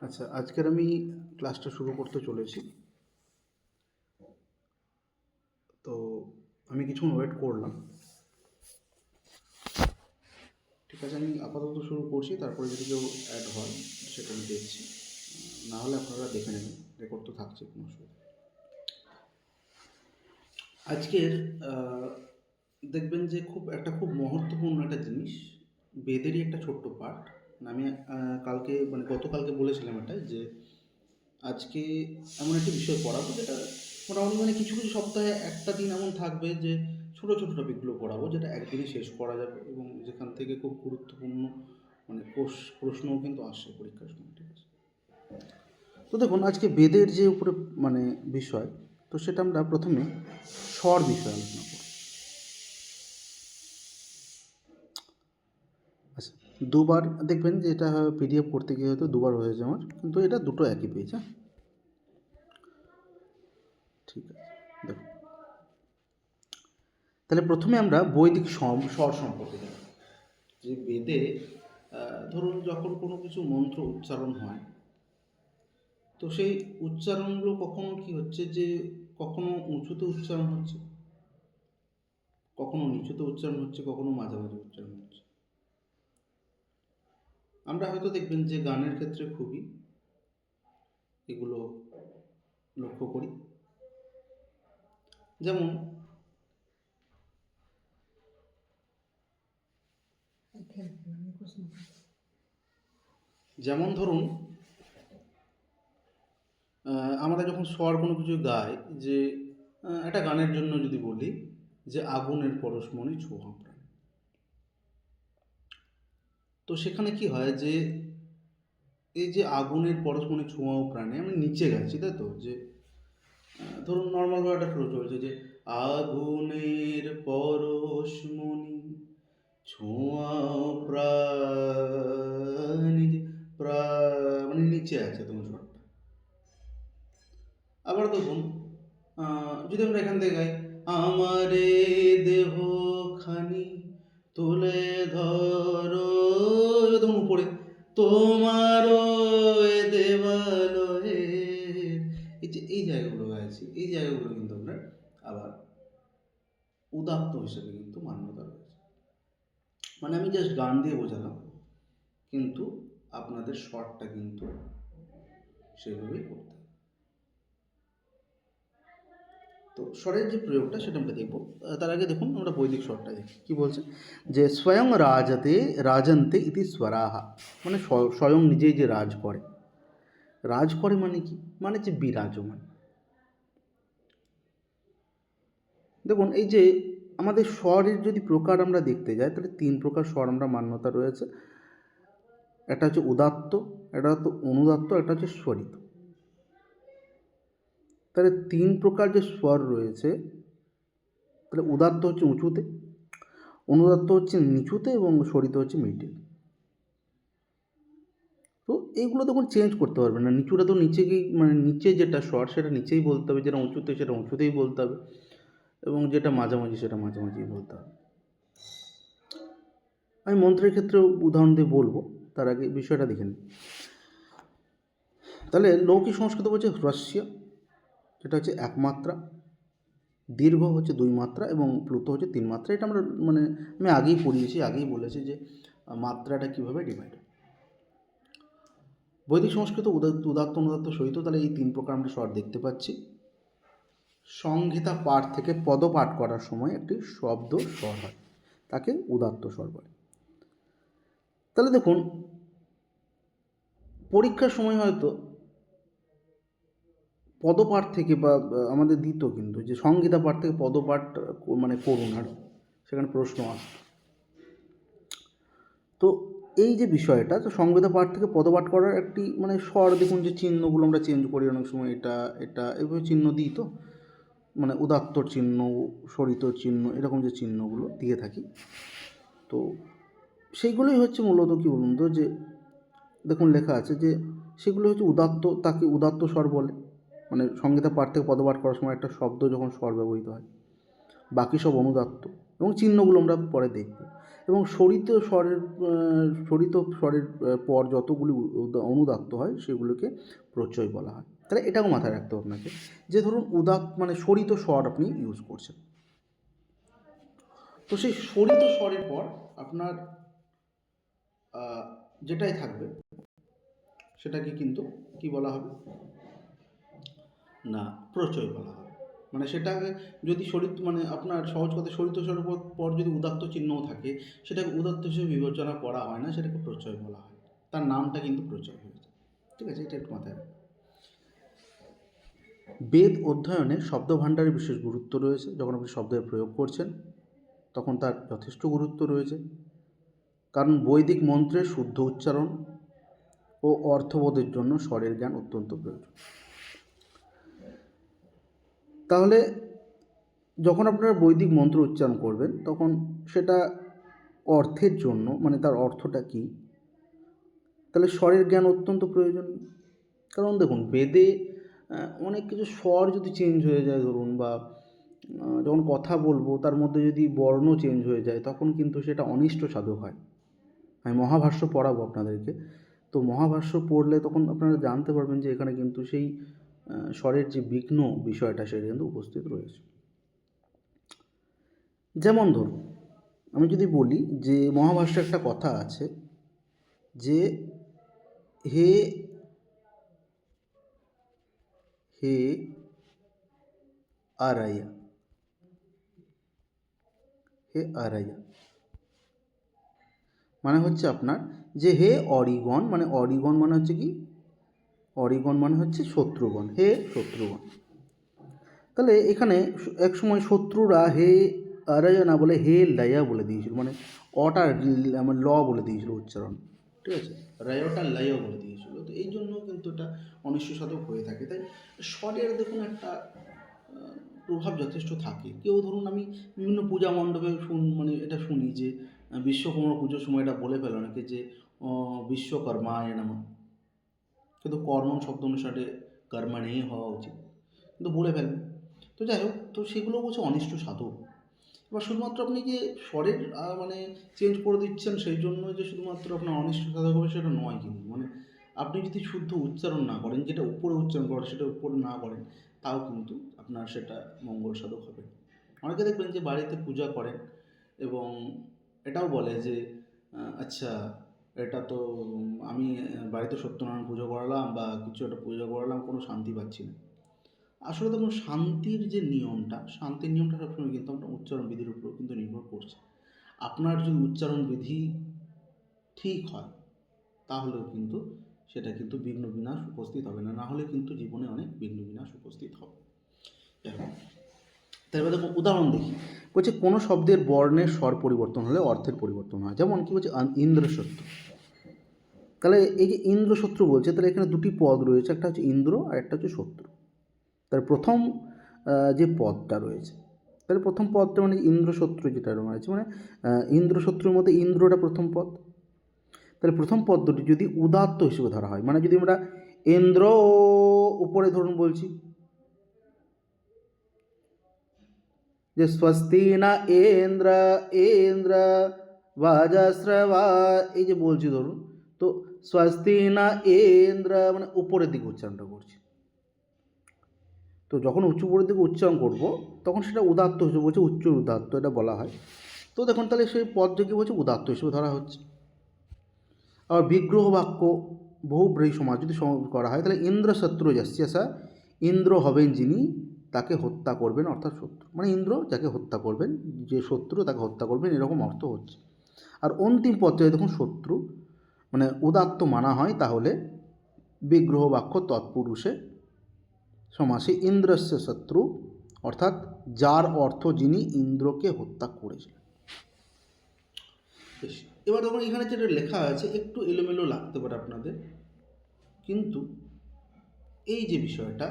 আচ্ছা, আজকের আমি ক্লাসটা শুরু করতে চলেছি। তো আমি কিছুক্ষণ ওয়েট করলাম। ঠিক আছে, আমি আপাতত শুরু করছি, তারপরে যদি কেউ অ্যাড হয় সেটা আমি দেখছি। না হলে আপনারা দেখে নেবেন, রেকর্ড তো থাকছে, কোনো অসুবিধা নেই। আজকের দেখবেন যে খুব মহত্বপূর্ণ একটা জিনিস, বেদেরই একটা ছোট্ট পার্ট। আমি কালকে গতকালকে বলেছিলাম এটা, যে আজকে এমন একটি বিষয় পড়াবো যেটা মোটামুটি কিছু কিছু সপ্তাহে একটা দিন এমন থাকবে যে ছোটো ছোটো টপিকগুলো পড়াবো, যেটা একদিনে শেষ করা যাবে এবং যেখান থেকে খুব গুরুত্বপূর্ণ প্রশ্নও কিন্তু আসে পরীক্ষার সময়। ঠিক আছে, তো দেখুন আজকে বেদের যে উপরে বিষয়, তো সেটা আমরা প্রথমে স্বর বিষয়ে আলোচনা করব। আচ্ছা, দুবার দেখবেন যে এটা পিডিএফ করতে গিয়ে হয়তো দুবার হয়েছে আমার, কিন্তু এটা দুটো একই পেজ। হ্যাঁ, ঠিক আছে, দেখুন তাহলে প্রথমে আমরা বৈদিক স্বর সম্পর্কে জানি। যে বেদে ধরুন যখন কোনো কিছু মন্ত্র উচ্চারণ হয়, তো সেই উচ্চারণগুলো কখনো কি হচ্ছে যে কখনো উঁচুতে উচ্চারণ হচ্ছে, কখনো নিচুতে উচ্চারণ হচ্ছে, কখনো মাঝামাঝি উচ্চারণ হচ্ছে। আমরা হয়তো দেখবেন যে গানের ক্ষেত্রে খুবই এগুলো লক্ষ্য করি। যেমন যেমন ধরুন আমরা যখন স্বর কোনো কিছু গাই, যে একটা গানের জন্য যদি বলি যে আগুনের পরশমণি ছোঁয়া প্রাণ, তো সেখানে কি হয় যে এই যে আগুনের পরশমণি ছোঁয়া প্রাণে আমি নিচে গাইছি, তাই তো? যে ধরুন নর্মালভাবে একটা ফ্লো চলছে যে আগুনের পরশমণি ছোঁয়া প্রাণ, নিচে আছে তোমার স্বরটা। আবার দেখুন যদি আমরা এখান থেকে গাই আমারে দেহ খানি তুলে ধরো, তখন উপরে তোমারও দেবালয়ে, এই যে এই জায়গাগুলো গাইছি, এই জায়গাগুলো কিন্তু আমরা আবার উদাত্ত হিসেবে কিন্তু মান্যতা রয়েছে। আমি জাস্ট গান দিয়ে বোঝালাম, কিন্তু আপনাদের স্বরটা কিন্তু সেভাবেই করতে হবে। তো স্বরের যে প্রয়োগটা সেটা আমরা দেখব। তার আগে দেখুন আমরা বৈদিক স্বরটা দেখি কী বলছে, যে স্বয়ং রাজন্তে ইতি স্বরাহা, স্বয়ং নিজেই যে রাজ করে। রাজ করে মানে কি? যে বিরাজমান। দেখুন এই যে আমাদের স্বরের যদি প্রকার আমরা দেখতে যাই, তাহলে 3 প্রকার স্বর আমরা মান্যতা রয়েছে। একটা হচ্ছে উদাত্ত, একটা হচ্ছে অনুদাত্ত, একটা হচ্ছে স্বরিত। তাহলে 3 প্রকার যে স্বর রয়েছে, তাহলে উদাত্ত হচ্ছে উঁচুতে, অনুদাত্ত হচ্ছে নিচুতে এবং স্বরিত হচ্ছে মিডিল। তো এইগুলো তখন চেঞ্জ করতে পারবে না। নিচুটা তো নিচে গিয়ে নিচে যেটা স্বর সেটা নিচেই বলতে হবে, যেটা উঁচুতে সেটা উঁচুতেই বলতে হবে, এবং যেটা মাঝামাঝি সেটা মাঝামাঝিই বলতে হবে। আমি মন্ত্রের ক্ষেত্রেও উদাহরণ দিয়ে বলবো, তার আগে বিষয়টা দেখে নিই। তাহলে লৌকিক সংস্কৃত বলছে হ্রস্য, যেটা হচ্ছে 1 মাত্রা, দীর্ঘ হচ্ছে 2 মাত্রা এবং প্লুত হচ্ছে 3 মাত্রা। এটা আমরা আমি আগেই পড়িয়েছি, আগেই বলেছি যে মাত্রাটা কীভাবে ডিভাইড হয়। বৈদিক সংস্কৃত উদাত্ত, অনুদাত্ত, স্বরিত, তাহলে এই 3 প্রকার আমরা স্বর দেখতে পাচ্ছি। সংহিতা পাঠ থেকে পদপাঠ করার সময় একটি শব্দ স্বর হয়, তাকে উদাত্ত স্বর বলে। তাহলে দেখুন পরীক্ষার সময় হয়তো পদপাঠ থেকে বা আমাদের দিত কিন্তু যে সংহিতা পাঠ থেকে পদপাঠ করুন, আর সেখানে প্রশ্ন আসে। তো এই যে বিষয়টা, তো সংহিতা পাঠ থেকে পদপাঠ করার একটি স্বর, দেখুন যে চিহ্নগুলো আমরা চেঞ্জ করি অনেক সময়, এটা এভাবে চিহ্ন দিই, তো উদাত্তর চিহ্ন, স্বরিতর চিহ্ন, এরকম যে চিহ্নগুলো দিয়ে থাকি, তো সেইগুলোই হচ্ছে মূলত কী বলুন তো, যে দেখুন লেখা আছে যে সেগুলো হচ্ছে উদাত্ত, তাকে উদাত্ত স্বর বলে। সংহিতা পাঠ থেকে পদপাঠ করার সময় একটা শব্দ যখন স্বর ব্যবহৃত হয়, বাকি সব অনুদাত্ত। এবং চিহ্নগুলো আমরা পরে দেখব। এবং স্বরিত স্বরের পর যতগুলি অনুদাত্ত হয় সেগুলোকে প্রত্যয় বলা হয়। তাহলে এটাও মাথায় রাখতে হবে আপনাকে, যে ধরুন মানে স্বরিত স্বর আপনি ইউজ করছেন, তো সেই স্বরিত স্বরের পর আপনার যেটাই থাকবে সেটাকে কিন্তু কি বলা হবে না প্রত্যয় বলা হবে। মানে সেটাকে যদি মানে আপনার সহজ কথা স্বরিত স্বরের পর যদি উদাত্ত চিহ্নও থাকে সেটাকে উদাত্ত হিসেবে বিবেচনা করা হয় না, সেটাকে প্রত্যয় বলা হয়, তার নামটা কিন্তু প্রত্যয় হয়ে যায়। ঠিক আছে, এটা একটু মাথায় রাখবেন। বেদ অধ্যয়নে শব্দভাণ্ডারের বিশেষ গুরুত্ব রয়েছে। যখন আপনি শব্দের প্রয়োগ করছেন তখন তার যথেষ্ট গুরুত্ব রয়েছে, কারণ বৈদিক মন্ত্রের শুদ্ধ উচ্চারণ ও অর্থবোধের জন্য স্বরের জ্ঞান অত্যন্ত প্রয়োজন। তাহলে যখন আপনারা বৈদিক মন্ত্র উচ্চারণ করবেন তখন সেটা অর্থের জন্য, মানে তার অর্থটা কী, তাহলে স্বরের জ্ঞান অত্যন্ত প্রয়োজনীয়। কারণ দেখুন বেদে অনেক কিছু স্বর যদি চেঞ্জ হয়ে যায় ধরুন, বা যখন কথা বলবো তার মধ্যে যদি বর্ণ চেঞ্জ হয়ে যায় তখন কিন্তু সেটা অনিষ্ট সাধক হয়। আমি মহাভাষ্য পড়াবো আপনাদেরকে, তো মহাভাষ্য পড়লে তখন আপনারা জানতে পারবেন যে এখানে কিন্তু সেই স্বরের যে বিঘ্ন বিষয়টা সেটা কিন্তু উপস্থিত রয়েছে। যেমন ধরুন আমি যদি বলি যে মহাভাষ্যে একটা কথা আছে যে হে হে আরাইয়া, হে আরাইয়া মানে হচ্ছে আপনার যে হে অরিগণ, মানে অরিগণ মানে হচ্ছে কি, অরিগণ মানে হচ্ছে শত্রুগণ, হে শত্রুগণ। তাহলে এখানে এক সময় শত্রুরা হে আরাইয়া না বলে হে লাইয়া বলে দিয়েছিল, মানে অটা আমার ল বলে দিয়েছিল উচ্চারণ। ঠিক আছে, রায়টা লাইয়া বলে দিয়েছিল, তো এই জন্য কিন্তু এটা অনিষ্ট সাধক হয়ে থাকে। তাই স্বরের দেখুন একটা প্রভাব যথেষ্ট থাকে। কেউ ধরুন আমি বিভিন্ন পূজা মণ্ডপে মানে এটা শুনি যে বিশ্বকর্মা পুজোর সময় এটা বলে ফেলে অনেকে যে বিশ্বকর্মায় নমঃ, কিন্তু কর্মণ শব্দ অনুসারে কর্মাণী হওয়া উচিত, কিন্তু বলে ফেলেন। তো যাই হোক, তো সেগুলো বলছে অনিষ্ট সাধক। এবার শুধুমাত্র আপনি যে স্বরের মানে চেঞ্জ করে দিচ্ছেন সেই জন্য যে শুধুমাত্র আপনার অনিষ্ট সাধক হবে সেটা নয়, কিন্তু মানে আপনি যদি শুদ্ধ উচ্চারণ না করেন, যেটা উপরে উচ্চারণ করেন সেটা উপরে না করেন, তাও কিন্তু আপনার সেটা মঙ্গল সাধক হবে। অনেকে দেখবেন যে বাড়িতে পূজা করেন এবং এটাও বলে যে আচ্ছা এটা তো আমি বাড়িতে সত্যনারায়ণ পুজো করালাম বা কিছু একটা পুজো করালাম, কোনো শান্তি পাচ্ছি না। আসলে দেখুন শান্তির যে নিয়মটা, শান্তির নিয়মটা সবসময় কিন্তু আপনার উচ্চারণ বিধির উপর কিন্তু নির্ভর করছে। আপনার যদি উচ্চারণ বিধি ঠিক হয় তাহলেও কিন্তু সেটা কিন্তু বিঘ্ন বিনাশ উপস্থিত হবে না, না হলে কিন্তু জীবনে অনেক বিঘ্ন বিনাশ উপস্থিত হবে। তারপরে দেখুন উদাহরণ দেখি, বলছে কোনো শব্দের বর্ণের স্বর পরিবর্তন হলে অর্থের পরিবর্তন হয়। যেমন কি বলছে ইন্দ্রশত্রু, তাহলে এই যে ইন্দ্রশত্রু বলছে, তাহলে এখানে দুটি পদ রয়েছে, একটা হচ্ছে ইন্দ্র আর একটা হচ্ছে শত্রু। তার প্রথম যে পদটা রয়েছে, তাহলে প্রথম পদটা মানে ইন্দ্রশত্রু যেটা রয়েছে, মানে ইন্দ্রশত্রুর মধ্যে ইন্দ্রটা প্রথম পদ। তাহলে প্রথম পদ দুটি যদি উদাত্ত হিসেবে ধরা হয়, মানে যদি আমরা ইন্দ্র উপরে ধরুন বলছি যে স্বস্তি না ইন্দ্র ইন্দ্র বাজস্রবা, এই যে বলছি ধরুন, তো স্বস্তি না ইন্দ্র মানে উপরের দিকে উচ্চারণটা করছি। তো যখন উপরের দিকে উচ্চারণ করব তখন সেটা উদাত্ত হিসেবে বলছে, উচ্চ উদাত্ত এটা বলা হয়। তো দেখুন তাহলে সেই পদটিকে বলছে উদাত্ত হিসেবে ধরা হচ্ছে। আবার বিগ্রহ বাক্য বহুব্রীহি সমাজ যদি করা হয়, তাহলে ইন্দ্র শত্রু যস্যসা, ইন্দ্র হবেন যিনি তাকে হত্যা করবেন, অর্থাৎ শত্রু, মানে ইন্দ্র যাকে হত্যা করবেন, যে শত্রু তাকে হত্যা করবেন, এরকম অর্থ হচ্ছে। আর অন্তিম পর্যায়ে দেখুন শত্রু মানে উদাত্ত মানা হয়, তাহলে বিগ্রহ বাক্য তৎপুরুষে সমাসে ইন্দ্রস্য শত্রু, অর্থাৎ যার অর্থ যিনি ইন্দ্রকে হত্যা করেছিলেন। এবার দেখুন এখানে যেটা লেখা আছে একটু এলোমেলো লাগতে পারে আপনাদের, কিন্তু এই যে বিষয়টা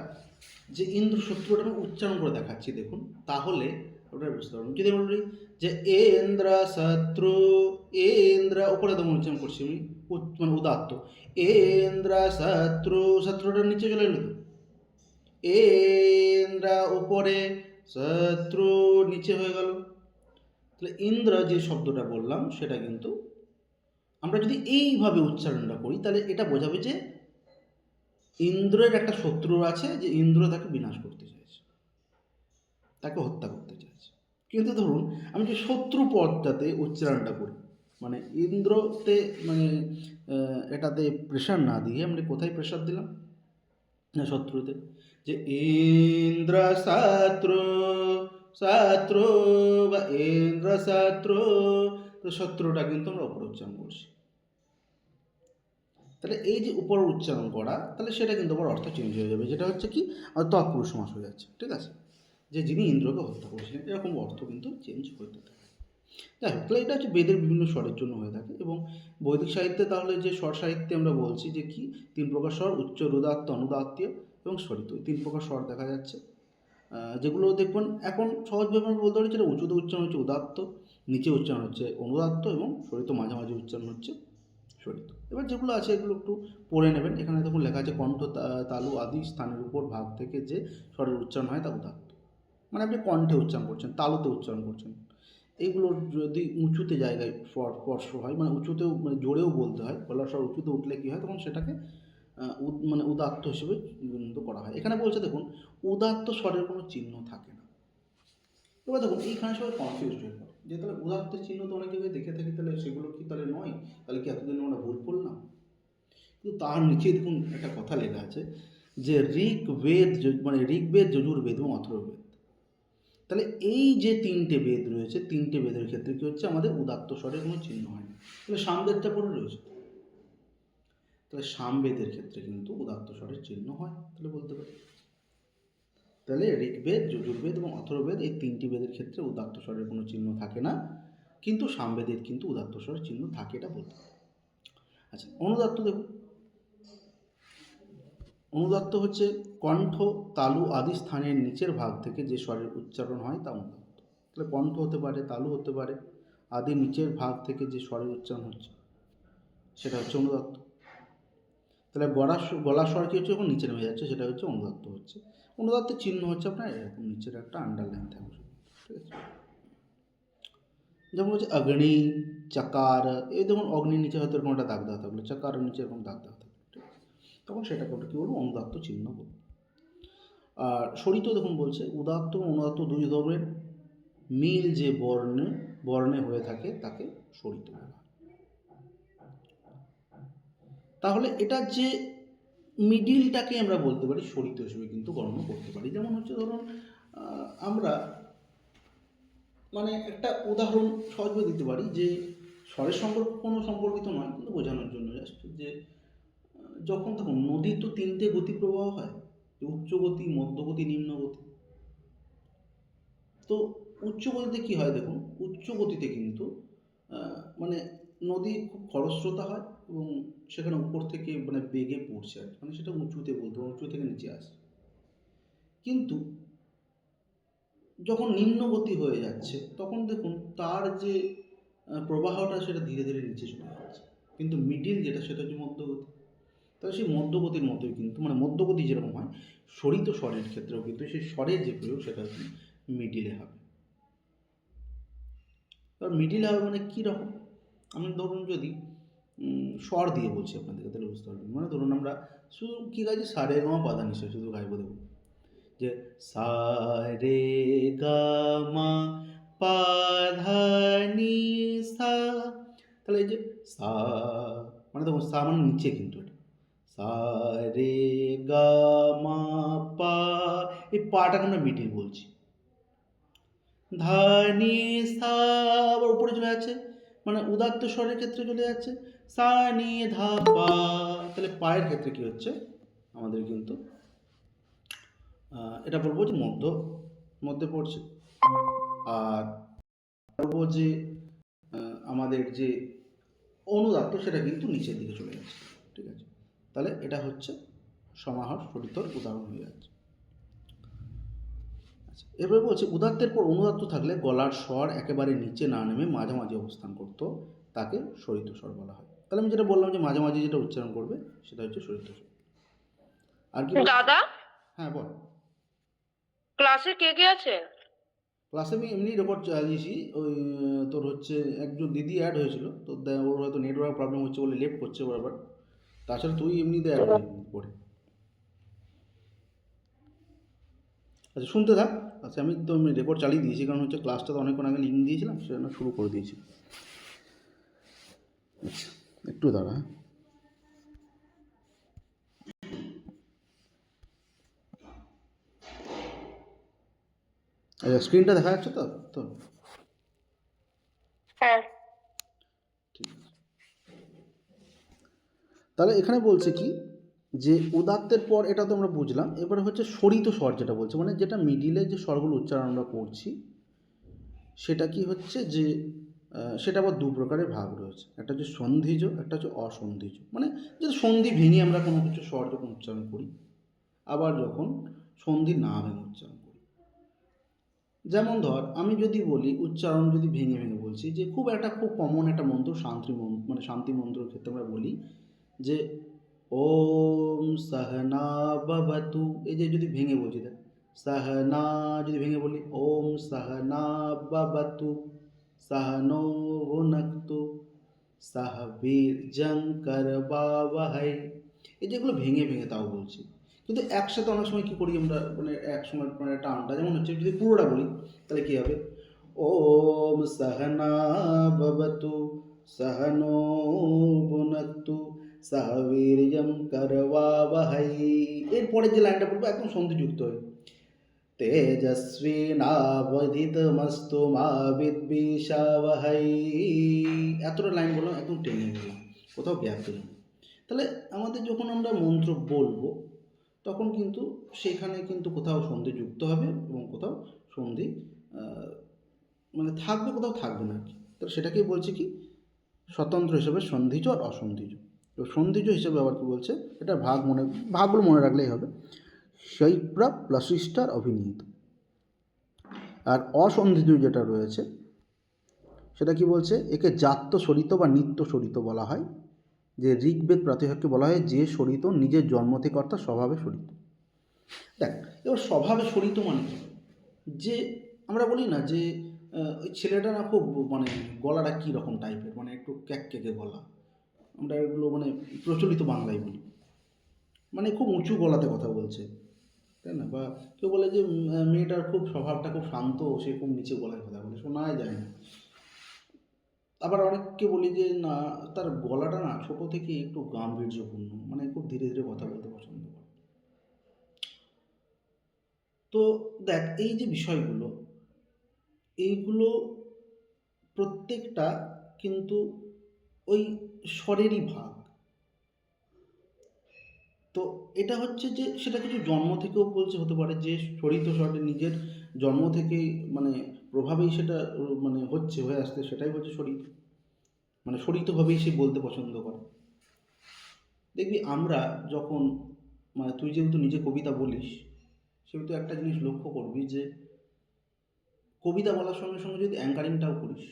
যে ইন্দ্র শত্রুটা আমি উচ্চারণ করে দেখাচ্ছি দেখুন, তাহলে ওটা বুঝতে পারবেন। যদি বলি যে ইন্দ্র শত্রু, ইন্দ্র উপরে তেমন উচ্চারণ করছি আমি, মানে উদাত্ত, ইন্দ্র শত্রু, শত্রুটা নিচে চলে এলো, তো ইন্দ্র উপরে শত্রু নিচে হয়ে গেল। তাহলে ইন্দ্র যে শব্দটা বললাম সেটা কিন্তু আমরা যদি এইভাবে উচ্চারণটা করি তাহলে এটা বোঝাবে যে ইন্দ্রের একটা শত্রু আছে, যে ইন্দ্র তাকে বিনাশ করতে চাইছে, তাকে হত্যা করতে চাইছে। কিন্তু ধরুন আমি যে শত্রু পদটাতে উচ্চারণটা করি, মানে ইন্দ্রতে মানে এটাতে প্রেশার না দিয়ে আমরা কোথায় প্রেশার দিলাম, না শত্রুতে, যে ইন্দ্র শত্রু, শত্রু বা ইন্দ্র শত্রু, তো শত্রুটা কিন্তু আমরা উপরে উচ্চারণ করছি। তাহলে এই যে উপর উচ্চারণ করা, তাহলে সেটা কিন্তু আবার অর্থ চেঞ্জ হয়ে যাবে, যেটা হচ্ছে কি তৎপুরুষ সমাস হয়ে যাচ্ছে, ঠিক আছে, যে যিনি ইন্দ্রকে হত্যা করেছিলেন, এরকম অর্থ কিন্তু চেঞ্জ হতে থাকে। যাই হোক, তাহলে এটা হচ্ছে বেদের বিভিন্ন স্বরের জন্য হয়ে থাকে। এবং বৈদিক সাহিত্যে তাহলে যে স্বর সাহিত্যে আমরা বলছি যে কি 3 প্রকার স্বর, উচ্চ, রুদাত্ত, অনুদাত্ত এবং স্বরিত, এই 3 প্রকার স্বর দেখা যাচ্ছে। যেগুলো দেখবেন এখন সহজভাবে আমরা বলতে পারি যেটা উঁচুতে উচ্চারণ হচ্ছে উদাত্ত, নিচে উচ্চারণ হচ্ছে অনুদাত্ত এবং স্বরিত মাঝামাঝি উচ্চারণ হচ্ছে স্বরিত। এবার যেগুলো আছে এগুলো একটু পড়ে নেবেন। এখানে দেখুন লেখা আছে কণ্ঠ, তালু আদি স্থানের উপর ভাগ থেকে যে স্বরের উচ্চারণ হয় তা উদাত্ত, মানে আপনি কণ্ঠে উচ্চারণ করছেন, তালুতে উচ্চারণ করছেন। এইগুলো যদি উঁচুতে জায়গায় স্পর্শ হয়, মানে উঁচুতেও মানে জোরেও বলতে হয়, গলার স্বর উঁচুতে উঠলে কী হয়, তখন সেটাকে মানে উদাত্ত হিসেবে গণ্য করা হয়। এখানে বলছে দেখুন উদাত্ত স্বরের কোনো চিহ্ন থাকে না। এবার দেখুন এইখানে সবাই কনফিউজ হয়ে পড়ে যে তাহলে উদাত্তের চিহ্ন তো অনেক জায়গায় দেখে থাকি, তাহলে সেগুলো কি তাহলে নয়, তাহলে কি এতদিন আমরা ভুল করলাম? কিন্তু তার নিচে দেখুন একটা কথা লেখা আছে যে ঋগ্বেদ, মানে ঋগ্বেদ, যজুর্বেদ এবং অথর্ববেদ, তাহলে এই যে 3টে বেদ রয়েছে, 3টে বেদের ক্ষেত্রে কী হচ্ছে, আমাদের উদাত্ত স্বরের কোনো চিহ্ন হয় না। তাহলে সামবেদটা পড়ে রয়েছে, তাহলে সামবেদের ক্ষেত্রে কিন্তু উদাত্ত স্বরের চিহ্ন হয়, তাহলে বলতে পারি। তাহলে ঋগ্বেদ, যজুর্বেদ এবং অথর্ববেদ এই 3টি বেদের ক্ষেত্রে উদাত্ত স্বরের কোনো চিহ্ন থাকে না, কিন্তু সামবেদের কিন্তু উদাত্ত স্বরের চিহ্ন থাকে, এটা বলতে পারি। আচ্ছা, অনুদাত্ত দেখুন, অনুদাত্ত হচ্ছে কণ্ঠ, তালু আদি স্থানের নিচের ভাগ থেকে যে স্বরের উচ্চারণ হয় তা অনুদাত্ত। তাহলে কণ্ঠ হতে পারে, তালু হতে পারে, আদি নিচের ভাগ থেকে যে স্বরের উচ্চারণ হচ্ছে সেটা হচ্ছে অনুদাত্ত। তাহলে গলার স্বর কী হচ্ছে, যখন নিচে নেমে যাচ্ছে সেটা হচ্ছে অনুদাত্ত হচ্ছে। অনুদাত্তের চিহ্ন হচ্ছে আপনার এরকম নিচের একটা আন্ডারলাইন থাকবে, ঠিক আছে। যেমন হচ্ছে অগ্নি, চকার, এই দেখুন অগ্নির নিচে হয়তো এরকম একটা দাগ দেওয়া থাকলো, চকারের নিচে এরকম দাগ দেওয়া থাকলো, ঠিক আছে, তখন সেটাকে ওটা কী বলবো, অনুদাত্ত চিহ্ন বলবো। আর স্বরিত দেখুন বলছে উদাত্ত এবং অনুদাত্ত দুই ধরনের মিল যে বর্ণে হয়ে থাকে তাকে স্বরিত বলা হয়। তাহলে এটা যে মিডিলটাকে আমরা বলতে পারি স্বরিত হিসেবে কিন্তু গণনা করতে পারি। যেমন হচ্ছে ধরুন আমরা মানে একটা উদাহরণ সহজভাবে দিতে পারি, যে স্বরের সম্পর্ক কোনো সম্পর্কিত নয়, কিন্তু বোঝানোর জন্য জাস্ট, যে যখন তখন নদীর তো 3টে গতি প্রবাহ হয়, উচ্চ গতি, মধ্যগতি, নিম্ন গতি। তো উচ্চ গতিতে কী হয় দেখুন, উচ্চ গতিতে কিন্তু মানে নদী খুব খরস্রোতা হয় এবং সেখানে উপর থেকে মানে বেগে পড়ছে আর কি, মানে সেটা উঁচুতে বলতে পারবো, উঁচু থেকে নিচে আসে। কিন্তু যখন নিম্ন গতি হয়ে যাচ্ছে তখন দেখুন তার যে প্রবাহটা সেটা ধীরে ধীরে নিচে চলে যাচ্ছে, কিন্তু মিডিল যেটা সেটা হচ্ছে মধ্যগতি। তাহলে সেই মধ্যগতির মতোই কিন্তু, মানে মধ্যগতি যেরকম হয় স্বরিত স্বরের ক্ষেত্রেও কিন্তু সেই স্বরের যে প্রয়োগ সেটা হচ্ছে মিডিলে হবে। এবার মিডিলে হবে মানে কীরকম, আমি ধরুন যদি স্বর দিয়ে বলছি আপনাদেরকে তাহলে বুঝতে পারবেন। মানে ধরুন আমরা শুধু কী গাইছি, সা রে গা মা পা ধা নি সা, শুধু গাইবো দেখুন যে সা রে গা মা পা ধা নি সা, তাহলে এই যে সা, মানে দেখুন সা মানে নিচে কিন্তু এটা, সা রে গা মা পা, এই পাটাকে আমরা মিডিল বলছি। ধা নি সা আবার উপরে চলে যাচ্ছে, মানে উদাত্ত স্বরের ক্ষেত্রে চলে যাচ্ছে সা নি ধা পা। তাহলে পায়ের ক্ষেত্রে কি হচ্ছে আমাদের কিন্তু এটা বলবো যে মধ্যে পড়ছে। আর বলবো যে আমাদের যে অনুদাত্ত সেটা কিন্তু নিচের দিকে চলে যাচ্ছে, ঠিক আছে। তাহলে এটা হচ্ছে সমাহার স্বরিতর উদাহরণ হয়ে যাচ্ছে। আচ্ছা, এরপরে বলছে উদাত্তের পর অনুদাত্ত থাকলে গলার স্বর একেবারে নিচে না নেমে মাঝামাঝি অবস্থান করত, তাকে স্বরিত স্বর বলা হয়। তাহলে আমি যেটা বললাম যে মাঝামাঝি যেটা উচ্চারণ করবে সেটা হচ্ছে স্বরিত স্বর। আর কি দাদা? হ্যাঁ বল। ক্লাসে কে কে আছে? ক্লাসে আমি এমনি রেকর্ড চালিয়েছি। ওই তোর হচ্ছে একজন দিদি অ্যাড হয়েছিল, তো ওর হয়তো নেটওয়ার্ক প্রবলেম হচ্ছে বলে লেট করছে বারবার। তাছাড়া তুই এমনিতে অ্যাড হয়ে পড়ে। আচ্ছা শুনতে থাক। আচ্ছা আমি তো আমি রেকর্ড চালিয়ে দিয়েছি, কারণ হচ্ছে ক্লাসটা তো অনেকক্ষণ আগে লিঙ্ক দিয়েছিলাম, সেজন্য শুরু করে দিয়েছি। আচ্ছা একটু দাঁড়া, হ্যাঁ। আচ্ছা স্ক্রিনটা দেখা যাচ্ছে তো তো হ্যাঁ। ঠিক আছে। তাহলে এখানে বলছে কি, যে উদাত্তের পর এটা তো আমরা বুঝলাম, এবারে হচ্ছে স্বরিত স্বর যেটা বলছে, মানে যেটা মিডিলে যে স্বরগুলো উচ্চারণ আমরা করছি, সেটা কি হচ্ছে যে সেটা আবার দু প্রকারের ভাগ রয়েছে। একটা হচ্ছে সন্ধিজ, একটা হচ্ছে অসন্ধিজ। মানে যে সন্ধি ভেঙে আমরা কোনো কিছু স্বর যখন উচ্চারণ করি, আবার যখন সন্ধি না ভেঙে উচ্চারণ করি। যেমন ধর আমি যদি বলি, উচ্চারণ যদি ভেঙে ভেঙে বলছি, যে খুব কমন একটা মন্ত্র, শান্তি মন্ত্র, মানে শান্তি মন্ত্রের ক্ষেত্রে আমরা বলি যে ওম সহনা ভবতু, এই যে যদি ভেঙে বলছি, দেখ সহনা, যদি ভেঙে বলি ওম সহনা ভবতু सहनो भुनक्तु सह वीर्यं करवावहै, এই যেগুলো ভেঙে ভেঙে তাও বলছি। কিন্তু একসাথে অনেক সময় কী করি আমরা, মানে এক সময় মানে টানটা যেমন হচ্ছে, যদি পুরোটা বলি তাহলে কী হবে, ওম সহনা ভবতু सहनो भुनक्तु सह वीर्यं करवावहै, এরপরে যে লাইনটা বলবো একদম সন্ধিযুক্ত হয়, তেজস্বিনাবধিতমস্তু মা বিদ্বিষাবহৈ, এতটা লাইন বললাম, একদম টেনে বললাম, কোথাও গ্যাপ দিলাম। তাহলে আমাদের যখন আমরা মন্ত্র বলবো, তখন কিন্তু সেখানে কিন্তু কোথাও সন্ধি যুক্ত হবে এবং কোথাও সন্ধি মানে থাকবে, কোথাও থাকবে না আর কি। তো সেটাকেই বলছে কি, স্বতন্ত্র হিসেবে সন্ধিজ আর অসন্ধিজ। তো সন্ধিজ হিসেবে আবার কি বলছে, এটা ভাগগুলো মনে রাখলেই হবে, শৈপ্রা প্লসিস্টার অভিনীত। আর অসন্ধিজ যেটা রয়েছে, সেটা কি বলছে, একে জাত্য সরিত বা নিত্য সরিত বলা হয়। যে ঋগ্বেদ প্রাতিহাক্যে বলা হয় যে সরিত নিজের জন্ম থেকে, অর্থাৎ স্বভাবে সরিত। দেখ এবার স্বভাবে সরিত মানে কি? যে আমরা বলি না যে ওই ছেলেটা না খুব মানে গলাটা কী রকম টাইপের, মানে একটু ক্যাকক্যাকে গলা, আমরা এগুলো মানে প্রচলিত বাংলায় বলি, মানে খুব উঁচু গলাতে কথা বলছে, তাই না? বা কেউ বলে যে মেয়েটার খুব স্বভাবটা খুব শান্ত, সে খুব নিচে গলায় কথা বলে, শোনাই যায় না। আবার অনেককে বলি যে না, তার গলাটা না ছোট থেকে একটু গাম্ভীর্যপূর্ণ, মানে খুব ধীরে ধীরে কথা বলতে পছন্দ করে। তো দেখ এই যে বিষয়গুলো, এইগুলো প্রত্যেকটা কিন্তু ওই স্বরেরই ভাগ। তো এটা হচ্ছে যে সেটা কিছু জন্ম থেকেও বলছে, হতে পারে যে স্বরিত স্বরে নিজের জন্ম থেকেই মানে প্রভাবেই সেটা মানে হয়ে আসছে, সেটাই বলছে স্বরিত, মানে স্বরিতভাবেই সে বলতে পছন্দ করে। দেখবি আমরা যখন মানে তুই যেহেতু নিজে কবিতা বলিস, সেহেতু একটা জিনিস লক্ষ্য করবি যে কবিতা বলার সঙ্গে সঙ্গে যদি অ্যাঙ্কারিংটাও করিস,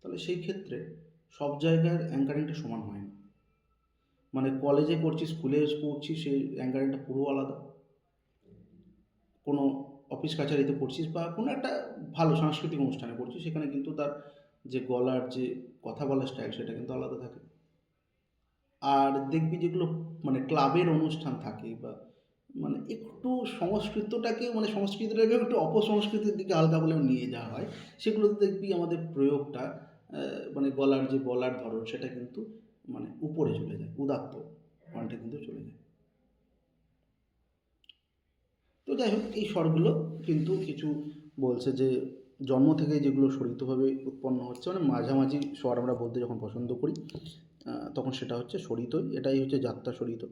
তাহলে সেই ক্ষেত্রে সব জায়গার অ্যাঙ্কারিংটা সমান হয় না। মানে কলেজে করছিস, স্কুলে করছিস, সেই অ্যাঙ্কারিংটা পুরো আলাদা। কোনো অফিস কাছারিতে করছিস বা কোনো একটা ভালো সাংস্কৃতিক অনুষ্ঠানে করছিস, সেখানে কিন্তু তার যে গলার যে কথা বলার স্টাইল, সেটা কিন্তু আলাদা থাকে। আর দেখবি যেগুলো মানে ক্লাবের অনুষ্ঠান থাকে, বা মানে একটু সংস্কৃতিটাকে একটু অপসংস্কৃতির দিকে হালকা বলেও নিয়ে যাওয়া হয়, সেগুলোতে দেখবি আমাদের প্রয়োগটা মানে গলার যে বলার ধরন, সেটা কিন্তু মানে উপরে চলে যায়, উদাত্ত কণ্ঠে কিন্তু চলে যায়। তো যাই হোক, এই স্বরগুলো কিন্তু কিছু বলছে যে জন্ম থেকে যেগুলো স্বরিতভাবে উৎপন্ন হচ্ছে, মানে মাঝামাঝি স্বর আমরা বলতে যখন পছন্দ করি, তখন সেটা হচ্ছে স্বরিতই, এটাই হচ্ছে যাত্রা স্বরিত।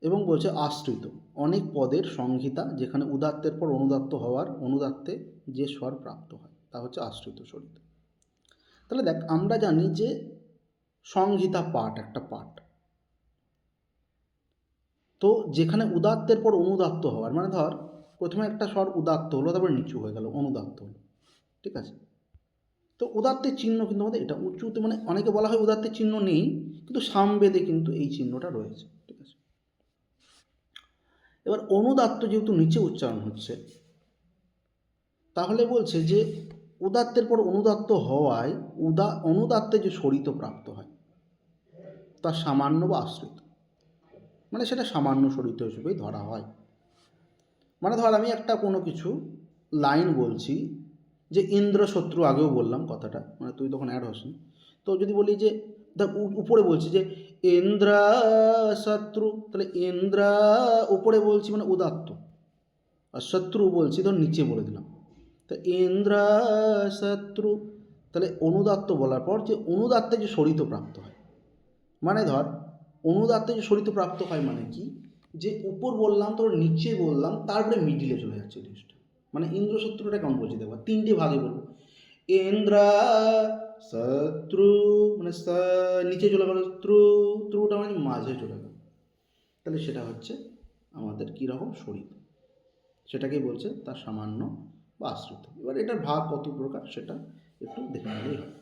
এবং বলছে আশ্রিত, অনেক পদের সংহিতা যেখানে উদাত্তের পর অনুদাত্ত হওয়ার অনুদাত্তে যে স্বর প্রাপ্ত হয় তা হচ্ছে আশ্রিত স্বরিত। তাহলে দেখ আমরা জানি যে সংহিতা পাঠ একটা পাঠ, তো যেখানে উদাত্তের পর অনুদাত্ত হওয়ার, মানে ধর প্রথমে একটা স্বর উদাত্ত হলো, তারপর নিচু হয়ে গেল, অনুদাত্ত হলো, ঠিক আছে? তো উদাত্তের চিহ্ন কিন্তু আমাদের এটা উঁচুতে, মানে অনেকে বলা হয় উদাত্তের চিহ্ন নেই, কিন্তু সামবেদে কিন্তু এই চিহ্নটা রয়েছে, ঠিক আছে? এবার অনুদাত্ত যেহেতু নিচে উচ্চারণ হচ্ছে, তাহলে বলছে যে উদাত্তের পর অনুদাত্ত হওয়ায় অনুদাত্তে যে শরিত প্রাপ্ত হয় তা সামান্য বা আশ্রিত, মানে সেটা সামান্য শরিত হিসেবেই ধরা হয়। মানে ধর আমি একটা কোনো কিছু লাইন বলছি, যে ইন্দ্র শত্রু, আগেও বললাম কথাটা, মানে তুই তখন অ্যাড হসনি। তো যদি বলি যে দেখ উপরে বলছি যে ইন্দ্রা শত্রু, তাহলে ইন্দ্রা উপরে বলছি মানে উদাত্ত, আর শত্রু বলছি ধর নিচে বলে দিলাম, তো ইন্দ্রা শত্রু, তাহলে অনুদাত্ত বলার পর যে অনুদাত্তে যে শরিত প্রাপ্ত হয়, মানে ধর অনুদাত্তে যে শরিত প্রাপ্ত হয় মানে কি, যে উপর বললাম তোর নিচে বললাম তারপরে মিডিলে চলে যাচ্ছে জিনিসটা। মানে ইন্দ্র শত্রুটা কেমন বলছি দেখবা, তিনটে ভাগে বলবো, ইন্দ্রা শত্রু মানে নিচে চলে গেল, ত্রুটা মানে মাঝে চলে গেল, তাহলে সেটা হচ্ছে আমাদের কীরকম শরিত, সেটাকেই বলছে তার সামান্য বা আশ্রিত। এবার এটার ভাগ কত প্রকার সেটা একটু দেখে নিলেই হয়।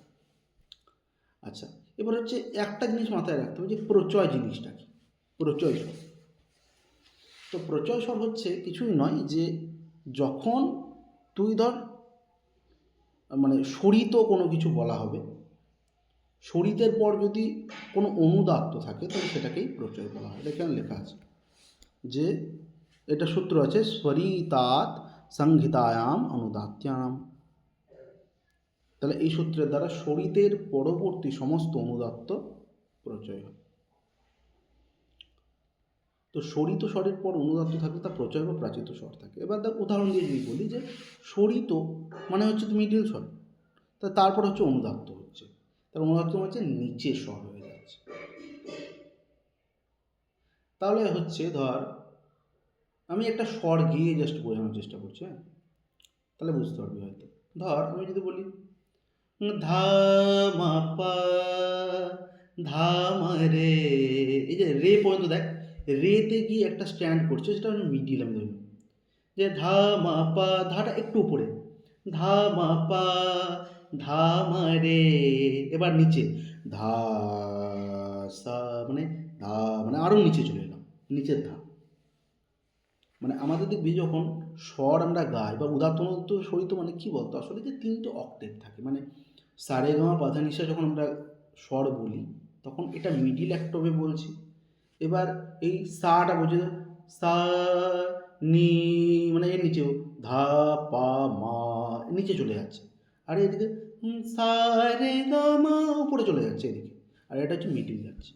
আচ্ছা, এবার হচ্ছে একটা জিনিস মাথায় রাখতে হবে যে প্রচয় জিনিসটা কি, প্রচয় স্বর। তো প্রচয় স্বর হচ্ছে কিছুই নয়, যে যখন তুই ধর মানে শরিত কোনো কিছু বলা হবে, শরিতের পর যদি কোনো অনুদাত্ত থাকে তাহলে সেটাকেই প্রচয় বলা হয়। এখানে লেখা আছে যে এটা সূত্র আছে স্বরিতাৎ সংহিতায়াম অনুদাত্যাম, তাহলে এই সূত্রের দ্বারা শরিতের পরবর্তী সমস্ত অনুদাত্ত প্রচয় হয়। তো শরিত স্বরের পর অনুদাত্ত থাকলে তা প্রচয় বা প্রাচিত স্বর থাকে। এবার দেখ উদাহরণ দিয়ে যদি বলি যে শরিত মানে হচ্ছে মিডিল স্বর, তা তারপর হচ্ছে অনুদাত্ত হচ্ছে, তার অনুদাত্ত হচ্ছে নিচের স্বর হয়ে যাচ্ছে। তাহলে হচ্ছে ধর আমি একটা স্বর গিয়ে জাস্ট বোঝানোর চেষ্টা করছি, হ্যাঁ, তাহলে বুঝতে পারবি হয়তো। ধর আমি যদি বলি ধা মা পা ধা মা রে, এই যে রে পর্যন্ত দেখ, রেতে গিয়ে একটা স্ট্যান্ড করছে, সেটা আমি মিডিল আমি ধরি, যে ধা মা পা, ধাটা একটু উপরে, ধা মা পা ধা মা রে, এবার নিচে ধা সা, মানে ধা মানে আরও নিচে চলে এলাম, নিচের ধা। মানে আমাদের দেখবি যখন স্বর আমরা গাই বা উদাত্ত অনুদাত্ত শরিত মানে কি বলতো, আসলে যে তিনটে অক্টেভ থাকে, মানে সারে গামা পাধা নিশা যখন আমরা স্বর বলি তখন এটা মিডিল অক্টেভে বলছি। এবার এই সাটা বলছে সা নি, মানে এর নিচেও ধা পা মা নিচে চলে যাচ্ছে, আর এদিকে সা রে গা মা উপরে চলে যাচ্ছে এদিকে, আর এটা হচ্ছে মিডিল যাচ্ছে।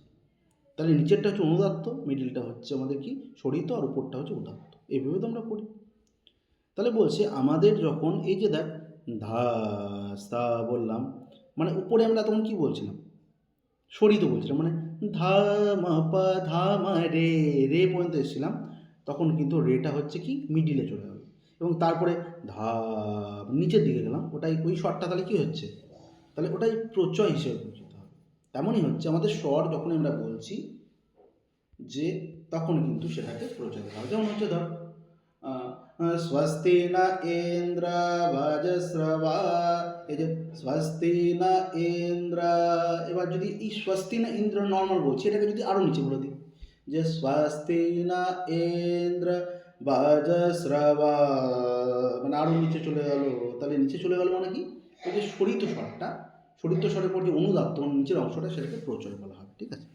তাহলে নিচেরটা হচ্ছে অনুদাত্ত, মিডিলটা হচ্ছে আমাদের কি শরিত, আর উপরটা হচ্ছে উদাত্ত, এইভাবে তো আমরা করি। তাহলে বলছে আমাদের যখন এই যে দেখ ধা সা বললাম, মানে উপরে আমরা তখন কি বলছিলাম, শরিত বলছিলাম, মানে ধা মা পা ধা মা রে, রে পর্যন্ত এসেছিলাম, তখন কিন্তু রেটা হচ্ছে কি মিডিলে চলে গেল, এবং তারপরে ধা নিচের দিকে গেলাম, ওটাই ওই স্বরটা তাহলে কি হচ্ছে, তাহলে ওটাই প্রচয় হিসেবে পরিচিত হবে। তেমনই হচ্ছে আমাদের স্বর যখন আমরা বলছি যে তখন কিন্তু সেটাকে প্রচয় দেওয়া হয়। যেমন হচ্ছে ধর স্বস্তি না ইন্দ্র ভাজস্রবা, এই যে স্বস্তি না ইন্দ্র, এবার যদি এই স্বস্তি না ইন্দ্র নর্মাল বলছি, এটাকে যদি আরও নিচে বলে দিই যে স্বস্তি না ইন্দ্র ভাজস্রবা, মানে আরও নিচে চলে গেল, তাহলে নিচে চলে গেল মানে কি, এই যে শরিত স্বরটা, শরিত স্বরের পর যে অনুদাত্ত নিচের অংশটা সেটাকে প্রচয় বলা হয়। ঠিক আছে,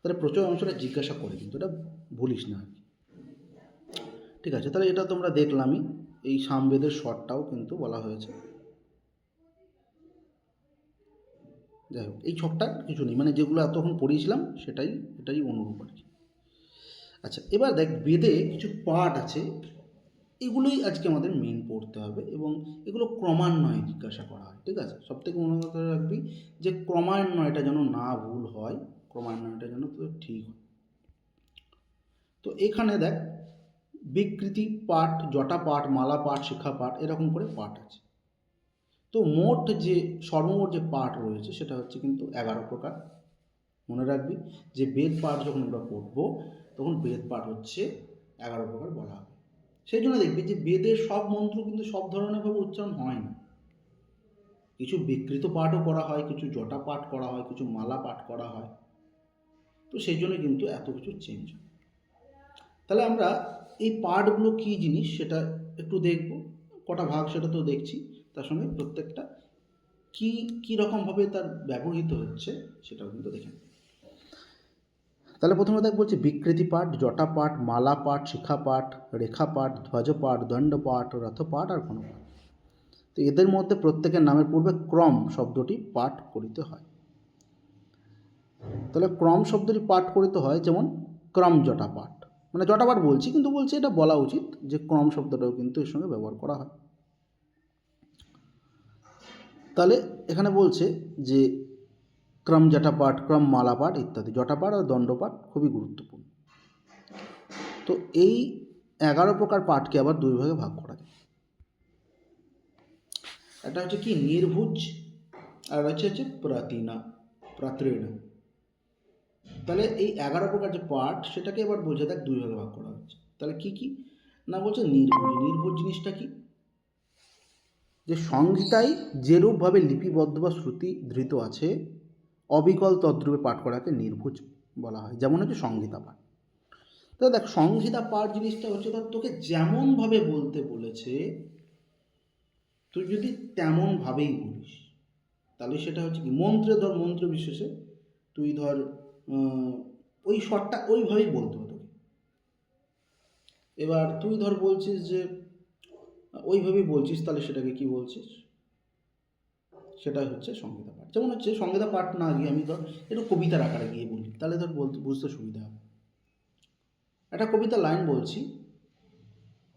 তাহলে প্রচয় অংশটা জিজ্ঞাসা করে কিন্তু এটা ভুলিস না আর কি। ঠিক আছে, তাহলে এটা তোমরা দেখলামই, এই সামবেদের স্বরটাও কিন্তু বলা হয়েছে। যাই হোক, এই ছকটা কিছু নেই, মানে যেগুলো এতক্ষণ পড়িয়েছিলাম এটাই অনুরূপ আর কি। আচ্ছা, এবার দেখ বেদে কিছু পাঠ আছে, এগুলোই আজকে আমাদের মেন পড়তে হবে, এবং এগুলো ক্রমান্বয়ে জিজ্ঞাসা করা হয়। ঠিক আছে, সব থেকে মনে কথা রাখবি যে ক্রমান্বয়টা যেন না ভুল হয়, ক্রমান্বয়টা যেন তো ঠিক হয়। তো এখানে দেখ বিকৃতি পাঠ, জটা পাঠ, মালা পাঠ, শিখা পাঠ, এরকম করে পাঠ আছে। তো মোট যে সর্বমোট যে পাঠ রয়েছে সেটা হচ্ছে কিন্তু 11 প্রকার। মনে রাখবি যে বেদ পাঠ যখন আমরা পড়বো তখন বেদ পাঠ হচ্ছে 11 প্রকার বলা হবে। সেই জন্য দেখবি যে বেদের সব মন্ত্র কিন্তু সব ধরনেরভাবে উচ্চারণ হয় না, কিছু বিকৃত পাঠও করা হয়, কিছু জটা পাঠ করা হয়, কিছু মালা পাঠ করা হয়। তো সেই জন্য কিন্তু এত কিছু চেঞ্জ হয়। তাহলে আমরা এই পাঠগুলো কী জিনিস সেটা একটু দেখব, কটা ভাগ সেটা তো দেখছি, তার সঙ্গে প্রত্যেকটা কী কীরকমভাবে তার ব্যবহৃত হচ্ছে সেটাও কিন্তু দেখে নেব। তাহলে প্রথমে দেখ বলছে বিকৃতি পাঠ, জটা পাঠ, মালা পাঠ, শিখা পাঠ, রেখা পাঠ, ধ্বজ পাঠ, দণ্ড পাঠ, রথ পাঠ আর ঘন পাঠ। তো এদের মধ্যে প্রত্যেকের নামের পূর্বে ক্রম শব্দটি পাঠ করিতে হয়। তাহলে ক্রম শব্দটি পাঠ করিতে হয়, যেমন ক্রম জটা পাঠ, মানে জটা পাঠ বলছি কিন্তু বলছি এটা বলা উচিত যে ক্রম শব্দটাও কিন্তু এর সঙ্গে ব্যবহার করা হয়। তাহলে এখানে বলছে যে ক্রম জটা পাঠ, ক্রম মালা পাঠ ইত্যাদি, জটা পাঠ আর দণ্ড পাঠ খুবই গুরুত্বপূর্ণ। তো এই 11 প্রকার পাঠকে আবার দুই ভাগে ভাগ করা যায়। একটা হচ্ছে কি নির্ভুজ, আর হচ্ছে প্রাতৃণা। তাহলে এই 11 প্রকার যে পাঠ সেটাকে এবার বলছে দেখ দুই ভাগে ভাগ করা হচ্ছে। তাহলে কি কি না বলছে নির্ভুজ। নির্ভুজ জিনিসটা কি, যে সংহিতায় যেরূপভাবে লিপিবদ্ধ বা শ্রুতি ধৃত আছে অবিকল তদ্রূপে পাঠ করাকে নির্ভুজ বলা হয়। যেমন হচ্ছে সংহিতা পাঠ। তো দেখ সংহিতা পাঠ জিনিসটা হচ্ছে ধর তোকে যেমনভাবে বলতে বলেছে তুই যদি তেমনভাবেই বলিস, তাহলে সেটা হচ্ছে কি মন্ত্রে ধর, মন্ত্র বিশেষে তুই ধর ওই শটটা ওইভাবেই বলতে হতো। এবার তুই ধর বলছিস যে ওইভাবেই বলছিস, তাহলে সেটাকে কি বলছিস, সেটা হচ্ছে সংহিতা পাঠ। যেমন হচ্ছে সংহিতা পাঠ না গিয়ে আমি ধর একটু কবিতার আকারে গিয়ে বলি, তাহলে ধর বলতে বুঝতে সুবিধা হবে। একটা কবিতার লাইন বলছি,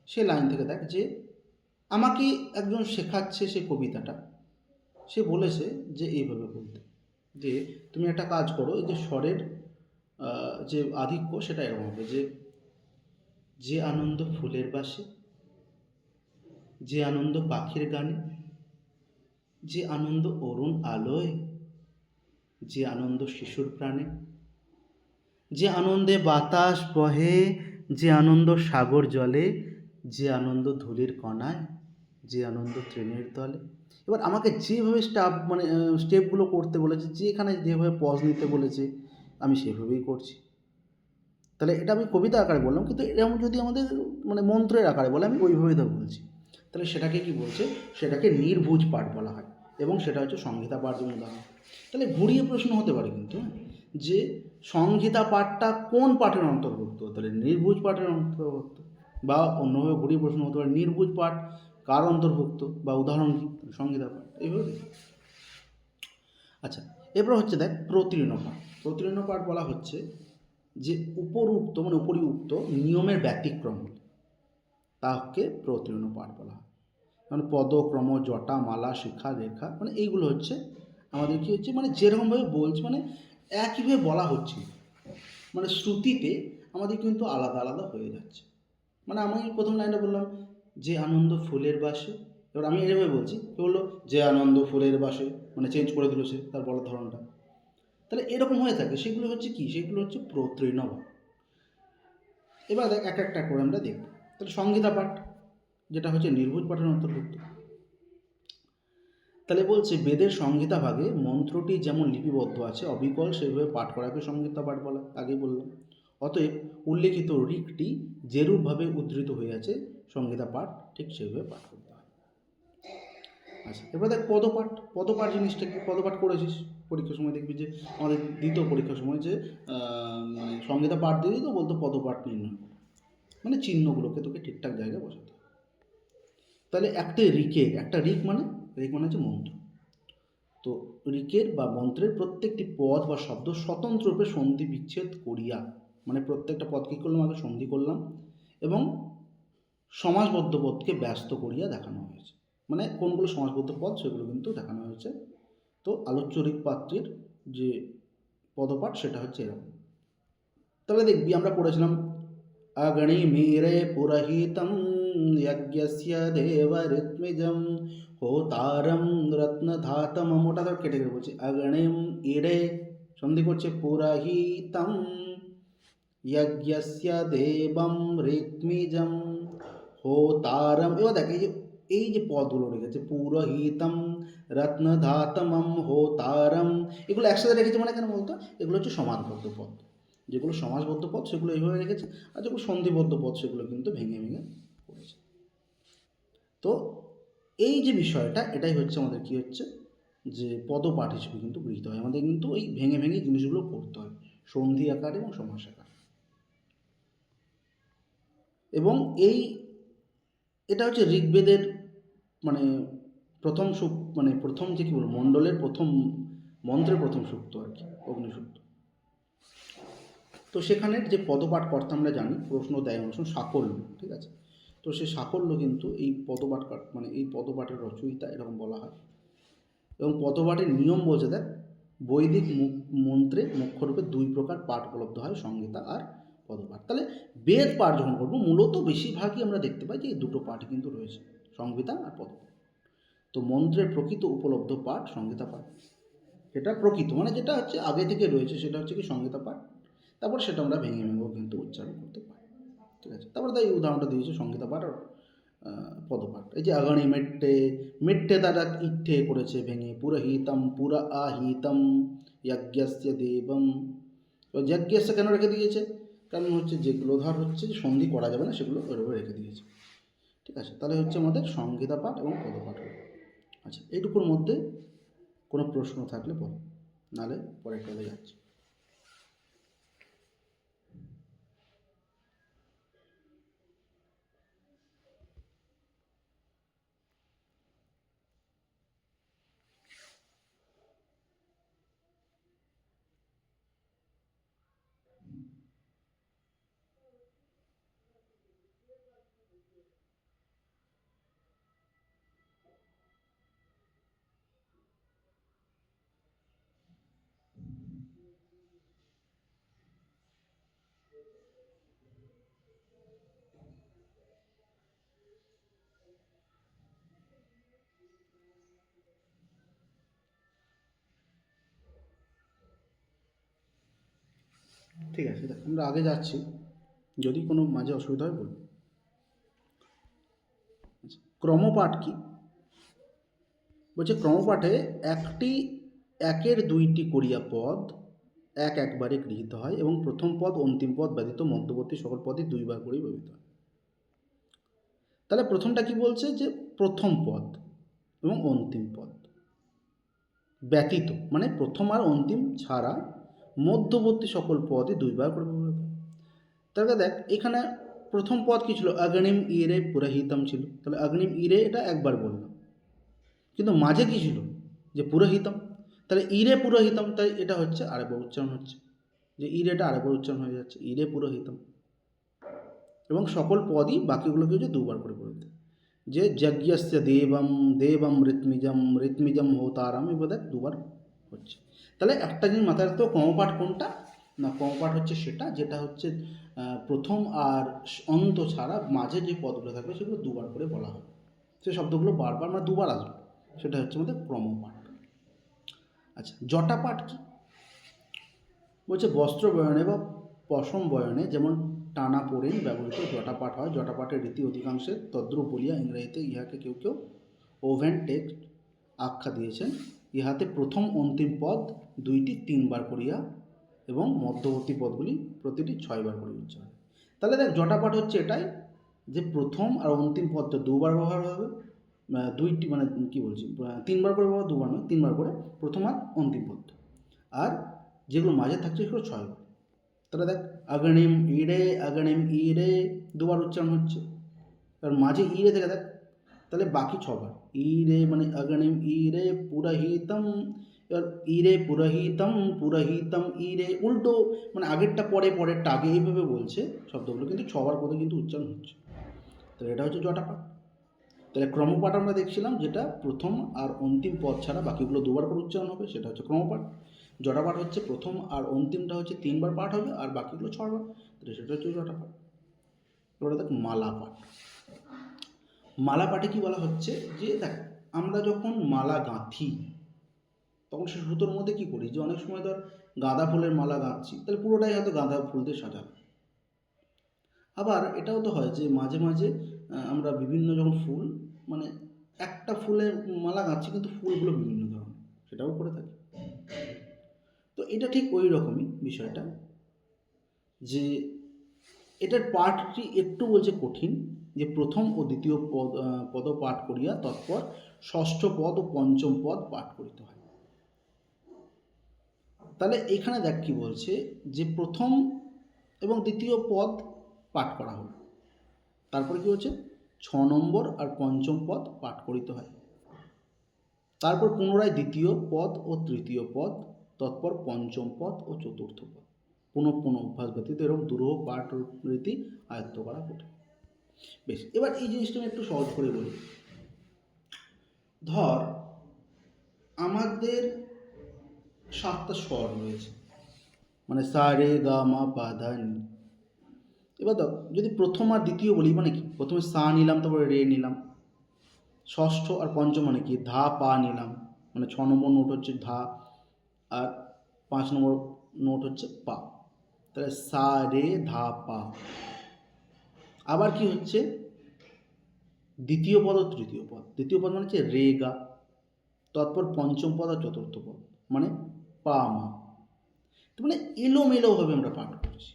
সে লাইন থেকে দেখ যে আমাকে একজন শেখাচ্ছে সে কবিতাটা, সে বলেছে যে এইভাবে বলতে, যে তুমি একটা কাজ করো, এই যে স্বরের যে আধিক্য সেটা এরকম হবে যে যে আনন্দ ফুলের বাসে, যে আনন্দ পাখির গানে, যে আনন্দ অরুণ আলোয়, যে আনন্দ শিশুর প্রাণে, যে আনন্দে বাতাস বহে, যে আনন্দ সাগর জলে, যে আনন্দ ধূলির কণায়, যে আনন্দ ট্রেনের তলে। এবার আমাকে যেভাবে স্টেপগুলো করতে বলেছে, যেখানে যেভাবে পজ নিতে বলেছে আমি সেভাবেই করছি। তাহলে এটা আমি কবিতা আকারে বললাম, কিন্তু এরকম যদি আমাদের মন্ত্রের আকারে বলে আমি ওইভাবেই তো বলছি। তাহলে সেটাকে কি বলছে, সেটাকে নির্ভুজ পাঠ বলা হয়, এবং সেটা হচ্ছে সংহিতা পাঠ যেমন উদাহরণ। তাহলে ঘুরিয়ে প্রশ্ন হতে পারে কিন্তু, যে সংহিতা পাঠটা কোন পাঠের অন্তর্ভুক্ত, তাহলে নির্ভুজ পাঠের অন্তর্ভুক্ত, বা অন্যভাবে ঘুরিয়ে প্রশ্ন হতে পারে নির্ভুজ পাঠ কার অন্তর্ভুক্ত, বা উদাহরণ কি, সংহিতা পাঠ, এইভাবে। আচ্ছা, এরপর হচ্ছে দেখ প্রতীর্ণ পাঠ। প্রতীর্ণ পাঠ বলা হচ্ছে যে উপরুক্ত উপরিউক্ত নিয়মের ব্যতিক্রম তাকে প্রতীর্ণ পাঠ বলা হয়। পদ, ক্রম, জটা, মালা, শিখা, রেখা, এইগুলো হচ্ছে আমাদের কি হচ্ছে যেরকমভাবে বলছে একইভাবে বলা হচ্ছে, শ্রুতিতে আমাদের কিন্তু আলাদা আলাদা হয়ে যাচ্ছে। আমি প্রথম লাইনটা বললাম যে আনন্দ ফুলের বাসে, এবার আমি এভাবে বলছি, কি বললো যে আনন্দ ফুলের বাসে, চেঞ্জ করে দিল সে তার বলার ধরনটা। তাহলে এরকম হয়ে থাকে, সেগুলো হচ্ছে কি, সেগুলো হচ্ছে প্রতীর্ণ পাঠ। এবার দেখ এক একটা করে আমরা দেখব। তাহলে সংহিতা পাঠ যেটা হচ্ছে নির্ভুজ পাঠের অন্তর্ভুক্ত। তাহলে বলছে বেদের সংহিতা ভাগে মন্ত্রটি যেমন লিপিবদ্ধ আছে অবিকল সেভাবে পাঠ করাকে সংহিতা পাঠ বলা, আগেই বললাম। অতএব উল্লেখিত ঋকটি যেরূপভাবে উদ্ধৃত হয়ে আছে সংহিতা পাঠ ঠিক সেভাবে পাঠ করতে হয়। আচ্ছা, এবার দেখ পদপাঠ। পদপাঠ জিনিসটা কি, পদপাঠ করেছিস পরীক্ষার সময়, দেখবি যে আমাদের দ্বিতীয় পরীক্ষার সময় যে সংহিতা পাঠ দিয়ে দিত, বলতো পদপাঠ নির্ণয়, চিহ্নগুলোকে তোকে ঠিকঠাক জায়গায় বসাতে। তাহলে একটা ঋক হচ্ছে মন্ত্র। তো ঋকের বা মন্ত্রের প্রত্যেকটি পদ বা শব্দ স্বতন্ত্ররূপে সন্ধি বিচ্ছেদ করিয়া, প্রত্যেকটা পদ কী করলাম, আগে সন্ধি করলাম, এবং সমাসবদ্ধ পদকে ব্যস্ত করিয়া দেখানো হয়েছে। কোনগুলো সমাসবদ্ধ পদ সেগুলো কিন্তু দেখানো হয়েছে। তো আলোচ্য ঋক পাত্রের যে পদপাঠ সেটা হচ্ছে এরকম। তাহলে দেখবি আমরা পড়েছিলাম अग्निमीरे पुरहितं यज्ञस्य देवऋत्मिजं होतारं रत्नधातम, ওটা ধর কেটে কেটে বলছি, अग्निम इरे সন্ধি করছে পুরহিতম यज्ञस्य देवं ঋত্মিজম হোতারম। এবার দেখ এই যে পদগুলো রেখেছে পুরহিতম, রত্নধাতমম, হোতারম, এগুলো একসাথে রেখেছে কেন বলতো, এগুলো হচ্ছে সমাসবদ্ধ পদ। যেগুলো সমাসবদ্ধ পদ সেগুলো এইভাবে রেখেছে, আর যেগুলো সন্ধিবদ্ধ পদ সেগুলো কিন্তু ভেঙে ভেঙে করেছে। তো এই যে বিষয়টা, এটাই হচ্ছে আমাদের কি হচ্ছে যে পদপাঠ হিসেবে কিন্তু গৃহীত হয়। আমাদের কিন্তু এই ভেঙে ভেঙে জিনিসগুলো করতে হয়, সন্ধি আকার এবং সমাস আকার। এবং এই এটা হচ্ছে ঋগ্বেদের মানে প্রথম মানে প্রথম যে কি বলবো মণ্ডলের প্রথম মন্ত্রের প্রথম সূক্ত আর কি, অগ্নিসূক্ত। তো সেখানের যে পদপাঠ কর্তা আমরা জানি, প্রশ্ন দেয় অংশ সাকল্য, ঠিক আছে। তো সেই সাকল্য কিন্তু এই পদপাঠ মানে এই পদপাঠের রচয়িতা এরকম বলা হয়। এবং পদপাঠের নিয়ম বলছে দেখ, বৈদিক মন্ত্রে মুখ্যরূপে দুই প্রকার পাঠ উপলব্ধ হয়, সংহিতা আর পদপাঠ। তাহলে বেদ পাঠ যখন করবো মূলত বেশিরভাগই আমরা দেখতে পাই যে এই দুটো পাঠ কিন্তু রয়েছে, সংহিতা আর পদপাঠ। তো মন্ত্রের প্রকৃত উপলব্ধ পাঠ সংহিতা পাঠ, যেটা প্রকৃত মানে যেটা হচ্ছে আগে থেকে রয়েছে সেটা হচ্ছে কি সংহিতা পাঠ। তারপর সেটা আমরা ভেঙে ভেঙেও কিন্তু উচ্চারণ করতে পারি, ঠিক আছে। তারপরে তাই উদাহরণটা দিয়েছে সংহিতা পাঠ আর পদপাঠ। এই যে আগানি মেট্টে, মেট্টে দ্বারা ইট্ঠে করেছে ভেঙে, পুরহিতম পুরা আহিতম যজ্ঞস্য দেবম। তো যজ্ঞস্য কেন রেখে দিয়েছে, কারণ হচ্ছে যেগুলো ধর হচ্ছে যে সন্ধি করা যাবে না সেগুলো ওইভাবে রেখে দিয়েছে, ঠিক আছে। তাহলে হচ্ছে আমাদের সংহিতা পাঠ এবং পদপাঠ। আচ্ছা, এইটুকুর মধ্যে কোনো প্রশ্ন থাকলে বল, নাহলে পরের ক্লাসে যাচ্ছি। ঠিক আছে, দেখ আমরা আগে যাচ্ছি, যদি কোনো মাঝে অসুবিধা হয় বলবো। আচ্ছা, ক্রমপাঠ কি বলছে, ক্রমপাঠে একটি একের দুইটি করিয়া পদ একবারে গৃহীত হয় এবং প্রথম পদ অন্তিম পদ ব্যতীত মধ্যবর্তী সকল পদই দুইবার করেই ব্যবহৃত হয়। তাহলে প্রথমটা কি বলছে যে প্রথম পদ এবং অন্তিম পদ ব্যতীত, মানে প্রথম আর অন্তিম ছাড়া মধ্যবর্তী সকল পদই দুইবার করে ব্যবহৃত হয়। তাহলে দেখ এখানে প্রথম পদ কি ছিল, অগ্নিম ইরে পুরোহিতম ছিল, তাহলে অগ্নিম ইরে এটা একবার বললাম, কিন্তু মাঝে কি ছিল যে পুরোহিতম, তাহলে ইরে পুরোহিতম, তাই এটা হচ্ছে আরেকবার উচ্চারণ হচ্ছে, যে ইরেটা আরেকবার উচ্চারণ হয়ে যাচ্ছে, ইরে পুরোহিতম। এবং সকল পদই বাকিগুলোকে হচ্ছে দুবার করে বলতে, যে যজ্ঞস্য দেবম দেবম ঋত্মিজম ঋত্মিজম হোতারম, এবার দেখ দুবার হচ্ছে। তাহলে একটা জিনিস মাথায় রাখতে হবে, ক্রমপাঠ কোনটা না, ক্রমপাঠ হচ্ছে সেটা যেটা হচ্ছে প্রথম আর অন্ত ছাড়া মাঝে যে পদগুলো থাকবে সেগুলো দুবার করে বলা হবে, সে শব্দগুলো বারবার মানে দুবার আসবে, সেটা হচ্ছে আমাদের ক্রমপাঠ। আচ্ছা, জটাপাঠ কি বলছে, বস্ত্র বয়নে বা পশম বয়নে যেমন টানা পড়েন ব্যবহৃত জটাপাঠ হয়, জটাপাঠের রীতি অধিকাংশে তদ্রূপ বলিয়া ইংরেজিতে ইহাকে কেউ কেউ ওভেন টেক্সট আখ্যা দিয়েছেন। ইহাতে প্রথম অন্তিম পদ দুইটি তিনবার করিয়া এবং মধ্যবর্তী পদগুলি প্রতিটি 6 বার করে উচ্চারণ। তাহলে দেখ জটাপাঠ হচ্ছে এটাই যে প্রথম আর অন্তিম পদটা দুবার ব্যবহার হবে, দুইটি মানে কি বলছি তিনবার করে ব্যবহার, দুবার নয় তিনবার করে, প্রথম আর অন্তিম পদ, আর যেগুলো মাঝে থাকছে সেগুলো 6 বার। তাহলে দেখ অগ্নিম ইরে, অগ্নিম ইরে দুবার উচ্চারণ হচ্ছে, কারণ মাঝে ইরে থেকে দেখ, তাহলে বাকি 6 বার ইরে মানে অগ্নিম ইরে পুরহিতম। এবার ইরে পুরহিতম পুরহিতম ইরে উল্টো, মানে আগেরটা পরে পরেরটা আগে, এইভাবে বলছে শব্দগুলো, কিন্তু 6 বার করে কিন্তু উচ্চারণ হচ্ছে। তাহলে এটা হচ্ছে জটাপাঠ। তাহলে ক্রমপাঠ আমরা দেখছিলাম যেটা প্রথম আর অন্তিম পদ ছাড়া বাকিগুলো দুবার করে উচ্চারণ হবে, সেটা হচ্ছে ক্রমপাঠ। জটাপাঠ হচ্ছে প্রথম আর অন্তিমটা হচ্ছে তিনবার পাঠ হবে আর বাকিগুলো 6 বার, তাহলে সেটা হচ্ছে জটাপাঠ। এবারে দেখ মালাপাঠ। মালাপাঠে কি বলা হচ্ছে যে দেখ আমরা যখন মালা গাঁথি তখন সে সুতোর মধ্যে কী করি, যে অনেক সময় ধর গাঁদা ফুলের মালা গাঁথছি, তাহলে পুরোটাই হয়তো গাঁদা ফুল দিয়ে সাজানো। আবার এটাও তো হয় যে মাঝে মাঝে আমরা বিভিন্ন যখন ফুল মানে একটা ফুলের মালা গাঁথছি কিন্তু ফুলগুলো বিভিন্ন ধরনের, সেটাও করে থাকি। তো এটা ঠিক ওই রকমই বিষয়টা, যে এটার পাঠটি একটু বলছে কঠিন, যে প্রথম ও দ্বিতীয় পদ পাঠ করিয়া তৎপর ষষ্ঠ পদ ও পঞ্চম পদ পাঠ করিতে হয়। তাহলে এখানে দেখ কি বলছে, যে প্রথম এবং দ্বিতীয় পদ পাঠ করা হলো, তারপরে কি হচ্ছে 6 নম্বর আর পঞ্চম পদ পাঠ করিতে হয়। তারপর পুনরায় দ্বিতীয় পদ ও তৃতীয় পদ, তৎপর পঞ্চম পদ ও চতুর্থ পদ। পুনঃ পুনঃ অভ্যাস ব্যতীত এরকম দুরূহ পাঠ রীতি আয়ত্ত করা কঠিন। বেশ, এবার এই জিনিসটা আমি একটু সহজ করে বলি। ধর আমাদের 7টা স্বর রয়েছে, মানে সা রে গা মা পা ধা নি। এবার ধর যদি প্রথম আর দ্বিতীয় বলি, মানে কি প্রথমে সা নিলাম, তারপরে রে নিলাম। ষষ্ঠ আর পঞ্চম মানে কি ধা পা নিলাম, মানে 6 নম্বর নোট হচ্ছে ধা, আর 5 নম্বর নোট হচ্ছে পা। তাহলে সা রে ধা পা। আবার কি হচ্ছে দ্বিতীয় পদ ও তৃতীয় পদ। দ্বিতীয় পদ মানে হচ্ছে রে গা, তৎপর পঞ্চম পদ আর চতুর্থ পদ মানে পা মা। তো মানে এলোমেলোভাবে আমরা পাঠ করছি।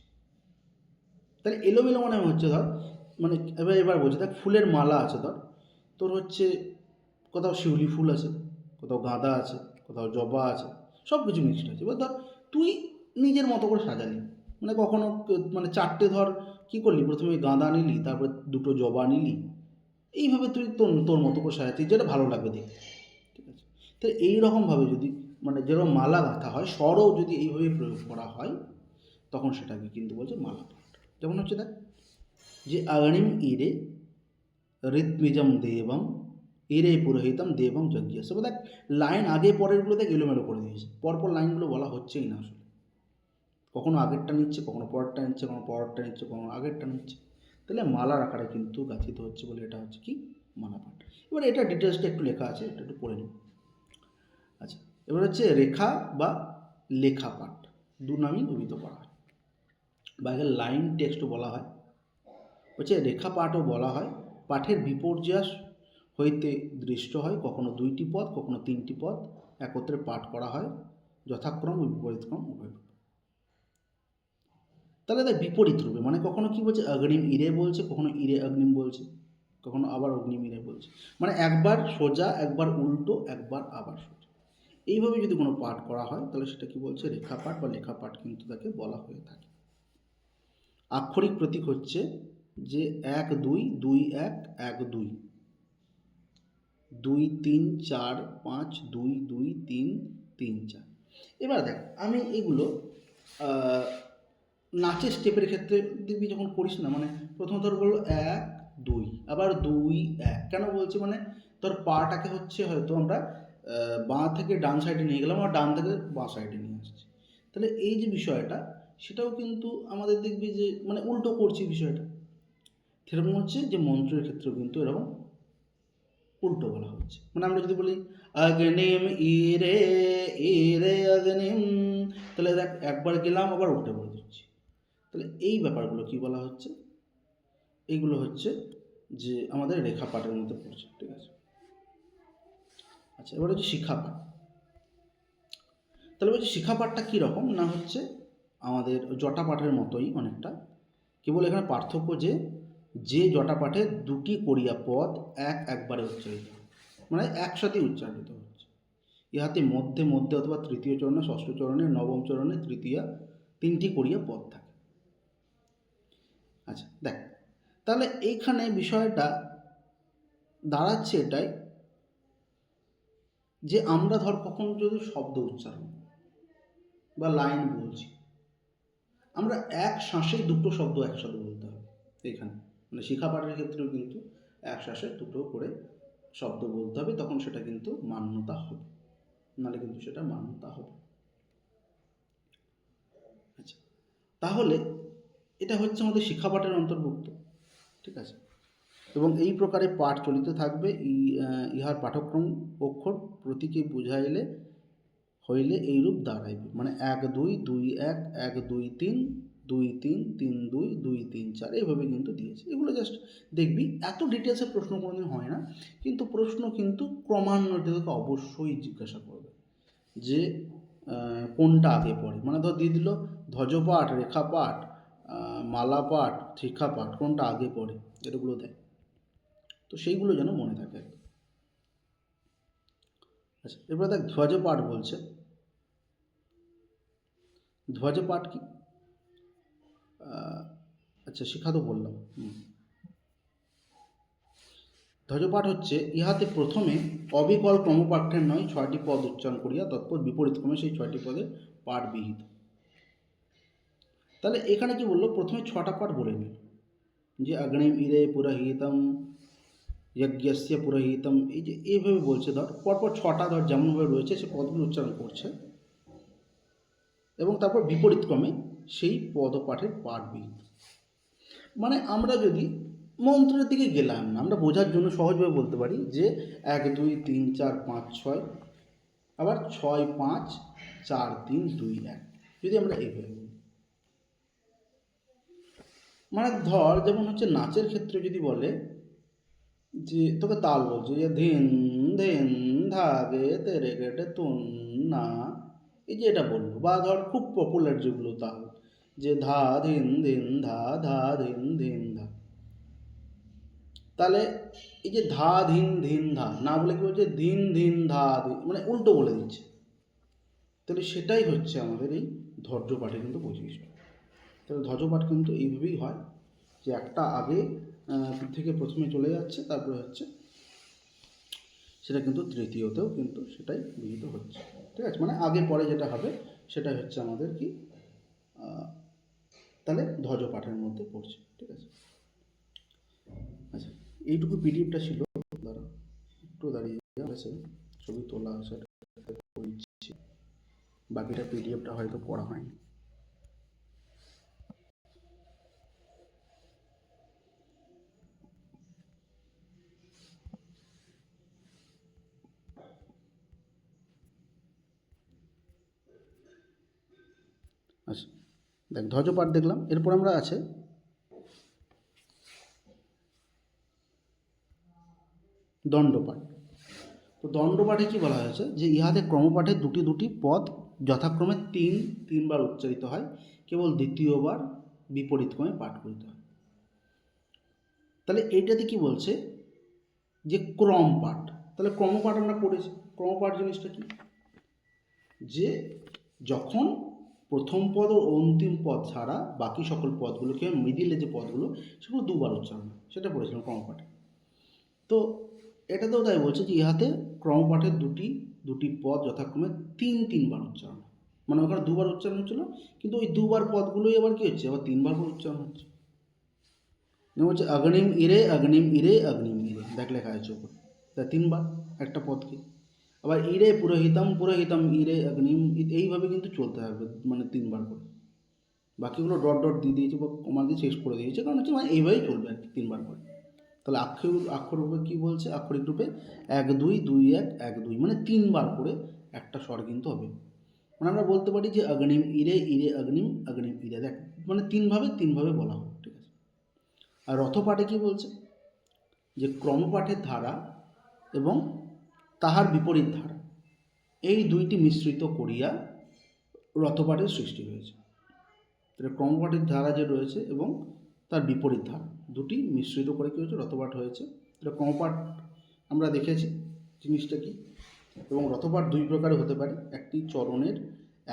তাহলে এলোমেলো মানে হচ্ছে ধর, মানে এবার বলছি দেখ, ফুলের মালা আছে ধর, তোর হচ্ছে কোথাও শিউলি ফুল আছে, কোথাও গাঁদা আছে, কোথাও জবা আছে, সব কিছু মিক্সড আছে। এবার ধর তুই নিজের মতো করে সাজালি, মানে কখনো মানে 4টে ধর কী করলি, প্রথমে গাঁদা নিলি, তারপর 2টো জবা নিলি, এইভাবে তুই তোর তোর মতো করে সাজাচ্ছিস, যেটা ভালো লাগবে দেখতে। ঠিক আছে, তো এইরকমভাবে যদি মানে যেরকম মালা গাঁথা হয়, স্বরও যদি এইভাবে প্রয়োগ করা হয়, তখন সেটাকে কিন্তু বলছে মালা পাঠ। যেমন হচ্ছে দেখ, যে অগ্নিম ইরে ঋত্মিজম দেবম ইরে পুরোহিতম দেবম যজ্ঞ। সব দেখ লাইন আগে পরেরগুলো দেখ এলোমেলো করে দিয়েছে, পরপর লাইনগুলো বলা হচ্ছেই না আসলে। কখনো আগেরটা নিচ্ছে, কখনো পরেরটা নিচ্ছে, কখনো পরেরটা নিচ্ছে, কখনো আগেরটা নিচ্ছে। তাহলে মালার আকারে কিন্তু গাথিত হচ্ছে বলে এটা হচ্ছে কি মালা পাঠ। এবার এটা ডিটেলসটা একটু লেখা আছে, এটা একটু পড়ে নিই। আচ্ছা, এবার হচ্ছে রেখা বা লেখা পাঠ, দু নামই অভিহিত করা হয়, বা লাইন টেক্সটও বলা হয়। হচ্ছে রেখা পাঠও বলা হয়। পাঠের বিপর্যাস হইতে দৃষ্ট হয়, কখনো 2টি পদ, কখনো 3টি পদ একত্রে পাঠ করা হয়, যথাক্রম ও বিপরীতক্রম উভয়। তাহলে দেখ বিপরীত রূপে, মানে কখনো কি বলছে অগ্নিম ইরে বলছে, কখনো ইরে অগ্নিম বলছে, কখনো আবার অগ্নিম ইরে বলছে, মানে একবার সোজা, একবার উল্টো, একবার আবার সোজা। এইভাবে যদি কোনো পাঠ করা হয়, তাহলে সেটা কি বলছে রেখা পাঠ বা লেখা পাঠ কিন্তু তাকে বলা হয়ে থাকে। আক্ষরিক প্রতীক হচ্ছে যে 1 2 2 1 1 2 2 3 4 5 2 2 3 3 4। এবার দেখ আমি এগুলো নাচের স্টেপের ক্ষেত্রে দেখবি যখন করিস না, মানে প্রথম ধর বললো 1 2, আবার 2 1, কেন বলছি মানে তোর পাটাকে হচ্ছে হয়তো আমরা বাঁ থেকে ডান সাইডে নিয়ে গেলাম, আর ডান থেকে বাঁ সাইডে নিয়ে আসছি। তাহলে এই যে বিষয়টা, সেটাও কিন্তু আমাদের দেখবি যে মানে উল্টো করছি বিষয়টা। সেরকম হচ্ছে যে মন্ত্রের ক্ষেত্রেও কিন্তু এরকম উল্টো বলা হচ্ছে। মানে আমরা যদি বলি অগ্নিম ইরে ইরে অগ্নিম, তাহলে দেখ একবার গেলাম আবার উল্টে বলে দিচ্ছি। তাহলে এই ব্যাপারগুলো কি বলা হচ্ছে, এইগুলো হচ্ছে যে আমাদের রেখা পাঠের মধ্যে পড়ছে। ঠিক আছে, আচ্ছা এবার হচ্ছে শিক্ষা পাঠ। তাহলে বলছি শিক্ষা পাঠটা কীরকম না, হচ্ছে আমাদের জটা পাঠের মতোই অনেকটা, কেবল এখানে পার্থক্য যে জটা পাঠে 2টি করিয়া পদ একবারে উচ্চারিত, মানে একসাথে উচ্চারিত হচ্ছে। ইহাতে মধ্যে মধ্যে অথবা তৃতীয় চরণে, ষষ্ঠ চরণে, নবম চরণে, তৃতীয়া 3টি করিয়া পদ থাকে। আচ্ছা দেখ, তাহলে এইখানে বিষয়টা দাঁড়াচ্ছে এটাই, যে আমরা ধর কখন যদি শব্দ উচ্চারণ বা লাইন বলছি, আমরা এক শ্বাসেই 2টো শব্দ একসাথে বলতে হবে। এখানে মানে শিক্ষা পাঠের ক্ষেত্রেও কিন্তু এক শ্বাসে 2টো করে শব্দ বলতে হবে, তখন সেটা কিন্তু মান্যতা হবে, নাহলে কিন্তু সেটা মান্যতা হবে। আচ্ছা, তাহলে এটা হচ্ছে আমাদের শিক্ষা পাঠের অন্তর্ভুক্ত। ঠিক আছে, এবং এই প্রকারে পাঠ চলিতে থাকবে। ইহার পাঠক্রম অক্ষর প্রতীকে বুঝাইলে হইলে এইরূপ দাঁড়াইবে, মানে 1 2 2 1 1 2 3 2 3 3 2 2 3 4, এইভাবে কিন্তু দিয়েছে। এগুলো জাস্ট দেখবি, এত ডিটেলসে প্রশ্ন কোনোদিন হয় না, কিন্তু প্রশ্ন কিন্তু ক্রমান্বয়ে তোকে অবশ্যই জিজ্ঞাসা করবে যে কোনটা আগে পড়ে। মানে ধর দিয়ে দিল ধ্বজপাঠ, রেখাপাঠ, মালা পাঠ, শিক্ষা পাঠ কোনটা আগে পড়ে এগুলো দেয়, তো সেইগুলো যেন মনে থাকে। আচ্ছা, এবার দেখ ধ্বজ পাঠ বলছে। ধ্বজ পাঠ কি? আচ্ছা, শিক্ষা তো বললাম। ধ্বজপাঠ হচ্ছে ইহাতে প্রথমে অবিকল ক্রমপাঠ্যের নয় 6টি পদ উচ্চারণ করিয়া তৎপর বিপরীত ক্রমে সেই 6টি পদে পাঠ বিহিত। তাহলে এখানে কি বললো, প্রথমে 6টা পাঠ বলে নিল, যে অগ্নিম ইরে পুরোহিতম যজ্ঞস্য পুরোহিতম, এই যে এইভাবে বলছে, ধর পরপর 6টা ধর যেমনভাবে রয়েছে সে পদগুলো উচ্চারণ করছে এবং তারপর বিপরীত ক্রমে সেই পদপাঠের পাঠ বিহিত। মানে আমরা যদি মন্ত্রের দিকে গেলাম না, আমরা বোঝার জন্য সহজভাবে বলতে পারি যে 1 2 3 4 5 6, আবার 6 5 4 3 2 1, যদি আমরা এইভাবে বলি, মানে ধর যেমন হচ্ছে নাচের ক্ষেত্রে যদি বলে যে তোকে তাল বলছে যে ধিন ধিন ধাগে তেরে কেটে তুন না, এই যে এটা বলবো, বা ধর খুব পপুলার যেগুলো তাল, যে ধা ধিন ধিন ধা ধা ধিন ধিন ধা, তাহলে এই যে ধা ধিন ধিন ধা না বলে কি বলছে ধিন ধিন ধা ধিন, মানে উল্টো বলে দিচ্ছে। তাহলে সেটাই হচ্ছে আমাদের এই ধ্বজপাঠের কিন্তু বৈশিষ্ট্য। তাহলে ধ্বজপাঠ কিন্তু এইভাবেই হয়, যে একটা আগে থেকে প্রথমে চলে যাচ্ছে, তারপরে হচ্ছে সেটা কিন্তু তৃতীয়তেও কিন্তু সেটাই বিহিত হচ্ছে। ঠিক আছে, মানে আগে পরে যেটা হবে সেটাই হচ্ছে আমাদের কি, তাহলে ধ্বজপাঠের মধ্যে পড়ছে। ঠিক আছে, আচ্ছা এইটুকু পিডিএফটা ছিল, দাঁড়া একটু দাঁড়িয়ে আছে, ছবি তোলা আছে, বাকিটা পিডিএফটা হয়তো পড়া হয়নি। আচ্ছা দেখ ধ্বজপাঠ দেখলাম, এরপর আমরা আছে দণ্ডপাঠ। তো দণ্ডপাঠে কি বলা হয়েছে, যে ইহাতে ক্রমপাঠে দুটি দুটি পদ যথাক্রমে তিনবার উচ্চারিত হয়, কেবল দ্বিতীয়বার বিপরীত ক্রমে পাঠ করিতে হয়। তাহলে এইটাতে কি বলছে, যে ক্রম পাঠ। তাহলে ক্রমপাঠ আমরা পড়েছি, ক্রমপাঠ জিনিসটা কি, যে যখন প্রথম পদ ও অন্তিম পদ ছাড়া বাকি সকল পদগুলোকে, মিডিলে যে পদগুলো সেগুলো দুবার উচ্চারণ হয়, সেটা পড়েছিলাম ক্রমপাঠে। তো এটাতেও তাই বলছে যে ইহাতে ক্রমপাঠের দুটি পদ যথাক্রমে তিনবার উচ্চারণ হয়, মানে ওখানে দুবার উচ্চারণ হচ্ছিল, কিন্তু ওই দুবার পদগুলোই আবার কি হচ্ছে, আবার তিনবার করে উচ্চারণ হচ্ছে। যেমন হচ্ছে অগ্নিম ইরে অগ্নিম ইরে অগ্নিম ইরে, দেখ লেখা আছে ওপরে, তা তিনবার একটা পদকে। আবার ইরে পুরোহিতম পুরোহিতম ইরে অগ্নিম, এইভাবে কিন্তু চলতে থাকবে, মানে তিনবার করে। বাকিগুলো ডট ডট দিয়ে দিয়েছে বা কমা দিয়ে শেষ করে দিয়েছে, কারণ হচ্ছে মানে এইভাবেই চলবে আর কি, তিনবার করে। তাহলে অক্ষর রূপে কী বলছে, আক্ষরিক রূপে 1 2 2 1 1 2, মানে তিনবার করে একটা স্বর কিন্তু হবে। মানে আমরা বলতে পারি যে অগ্নিম ইরে ইরে অগ্নিম অগ্নিম ইরে, দেখ মানে তিনভাবে বলা হবে। ঠিক আছে, আর রথপাঠে কি বলছে, যে ক্রমপাঠের ধারা এবং তাহার বিপরীত ধারা, এই দুইটি মিশ্রিত করিয়া রথপাঠের সৃষ্টি হয়েছে। তাহলে ক্রমপাঠের ধারা যে রয়েছে এবং তার বিপরীত ধারা দুটি মিশ্রিত করে কী হয়েছে, রথপাঠ হয়েছে। তাহলে ক্রমপাঠ আমরা দেখেছি জিনিসটা কি, এবং রথপাঠ দুই প্রকারে হতে পারে, একটি চরণের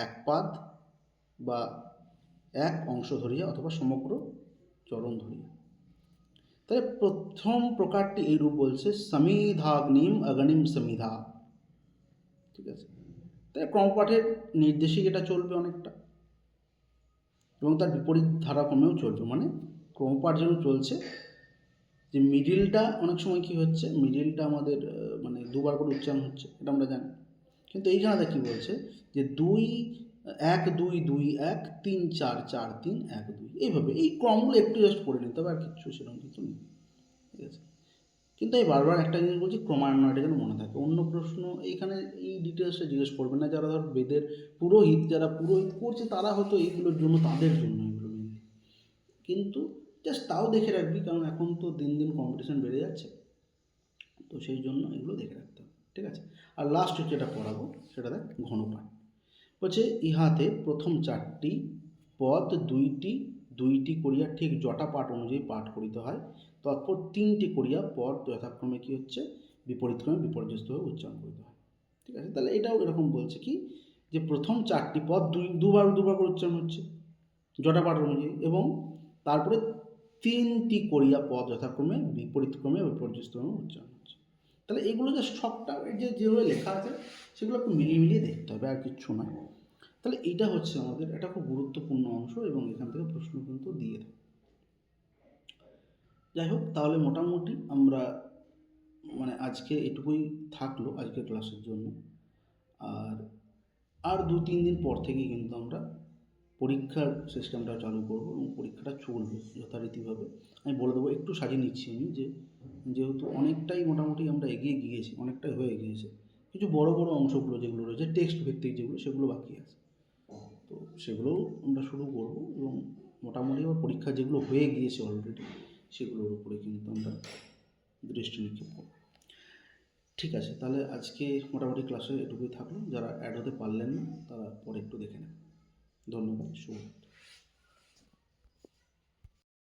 এক পাদ বা এক অংশ ধরিয়া, অথবা সমগ্র চরণ ধরিয়া। তাহলে প্রথম প্রকারটি এই রূপ বলছে সমিধাগ্নিম অগ্নিম সমিধা। ঠিক আছে, তাই ক্রমপাঠের নির্দেশিক এটা চলবে অনেকটা, এবং তার বিপরীত ধারাক্রমেও চলবে, মানে ক্রমপাঠ যেন চলছে, যে মিডিলটা অনেক সময় কি হচ্ছে, মিডিলটা আমাদের মানে দুবার করে উচ্চারণ হচ্ছে, এটা আমরা জানি। কিন্তু এইখানে কী বলছে, যে 1 2 2 1 3 4 4 3 1 2, এইভাবে এই ক্রমগুলো একটু জাস্ট পড়ে নিতে হবে, আর কিচ্ছু সেরকম কিছু নেই। ঠিক আছে, কিন্তু আমি বারবার একটা জিনিস বলছি, ক্রমান্বয়টা যেন মনে থাকে। অন্য প্রশ্ন এইখানে এই ডিটেলসটা জিজ্ঞেস করবে না, যারা ধর বেদের পুরোহিত, যারা পুরোহিত করছে তারা হয়তো এইগুলোর জন্য, তাদের জন্য এগুলো মেনলি। কিন্তু জাস্ট তাও দেখে রাখবি, কারণ এখন তো দিন দিন কম্পিটিশন বেড়ে যাচ্ছে, তো সেই জন্য এগুলো দেখে রাখতে হবে। ঠিক আছে, আর লাস্ট যেটা পড়াবো সেটা দেখ ঘনপাঠ। বলছে ইহাতে প্রথম 4টি পদ 2টি 2টি কোরিয়া ঠিক জটা পাঠ অনুযায়ী পাঠ করিতে হয়, তৎপর 3টি কোরিয়া পদ যথাক্রমে কী হচ্ছে বিপরীতক্রমে বিপর্যস্তভাবে উচ্চারণ করিতে হয়। ঠিক আছে, তাহলে এটাও এরকম বলছে কি যে প্রথম 4টি পদ দুবার করে উচ্চারণ হচ্ছে জটা পাঠ অনুযায়ী, এবং তারপরে 3টি কোরিয়া পদ যথাক্রমে বিপরীতক্রমে বিপর্যস্তভাবে উচ্চারণ হচ্ছে। তাহলে এগুলো যে সবটা যেভাবে লেখা আছে সেগুলো একটু মিলিয়ে দেখতে হবে, আর কিচ্ছু না। তাহলে এইটা হচ্ছে আমাদের একটা খুব গুরুত্বপূর্ণ অংশ, এবং এখান থেকে প্রশ্ন কিন্তু দিয়ে দেয়। যাই হোক, তাহলে মোটামুটি আমরা মানে আজকে এটুকুই থাকলো আজকের ক্লাসের জন্য। আর 2-3 দিন পর থেকেই কিন্তু আমরা পরীক্ষার সিস্টেমটা চালু করব, এবং পরীক্ষাটা চলবে যথারীতিভাবে। আমি বলে দেবো, একটু সাজিয়ে নিচ্ছি আমি, যেহেতু অনেকটাই মোটামুটি আমরা এগিয়ে গিয়েছি, অনেকটাই হয়ে গিয়েছে, কিছু বড় অংশগুলো যেগুলো রয়েছে টেক্সট ভিত্তিক যেগুলো, সেগুলো বাকি আছে। তো সেগুলোও আমরা শুরু করব, এবং মোটামুটি আবার পরীক্ষা যেগুলো হয়ে গিয়েছে অলরেডি সেগুলোর উপরে কিন্তু আমরা দৃষ্টি নিক্ষেপ করব। ঠিক আছে, তাহলে আজকে মোটামুটি ক্লাসে এটুকুই থাকলো। যারা অ্যাড হতে পারলেন না তারা পরে একটু দেখে নেবেন। ধন্যবাদ, শুভ।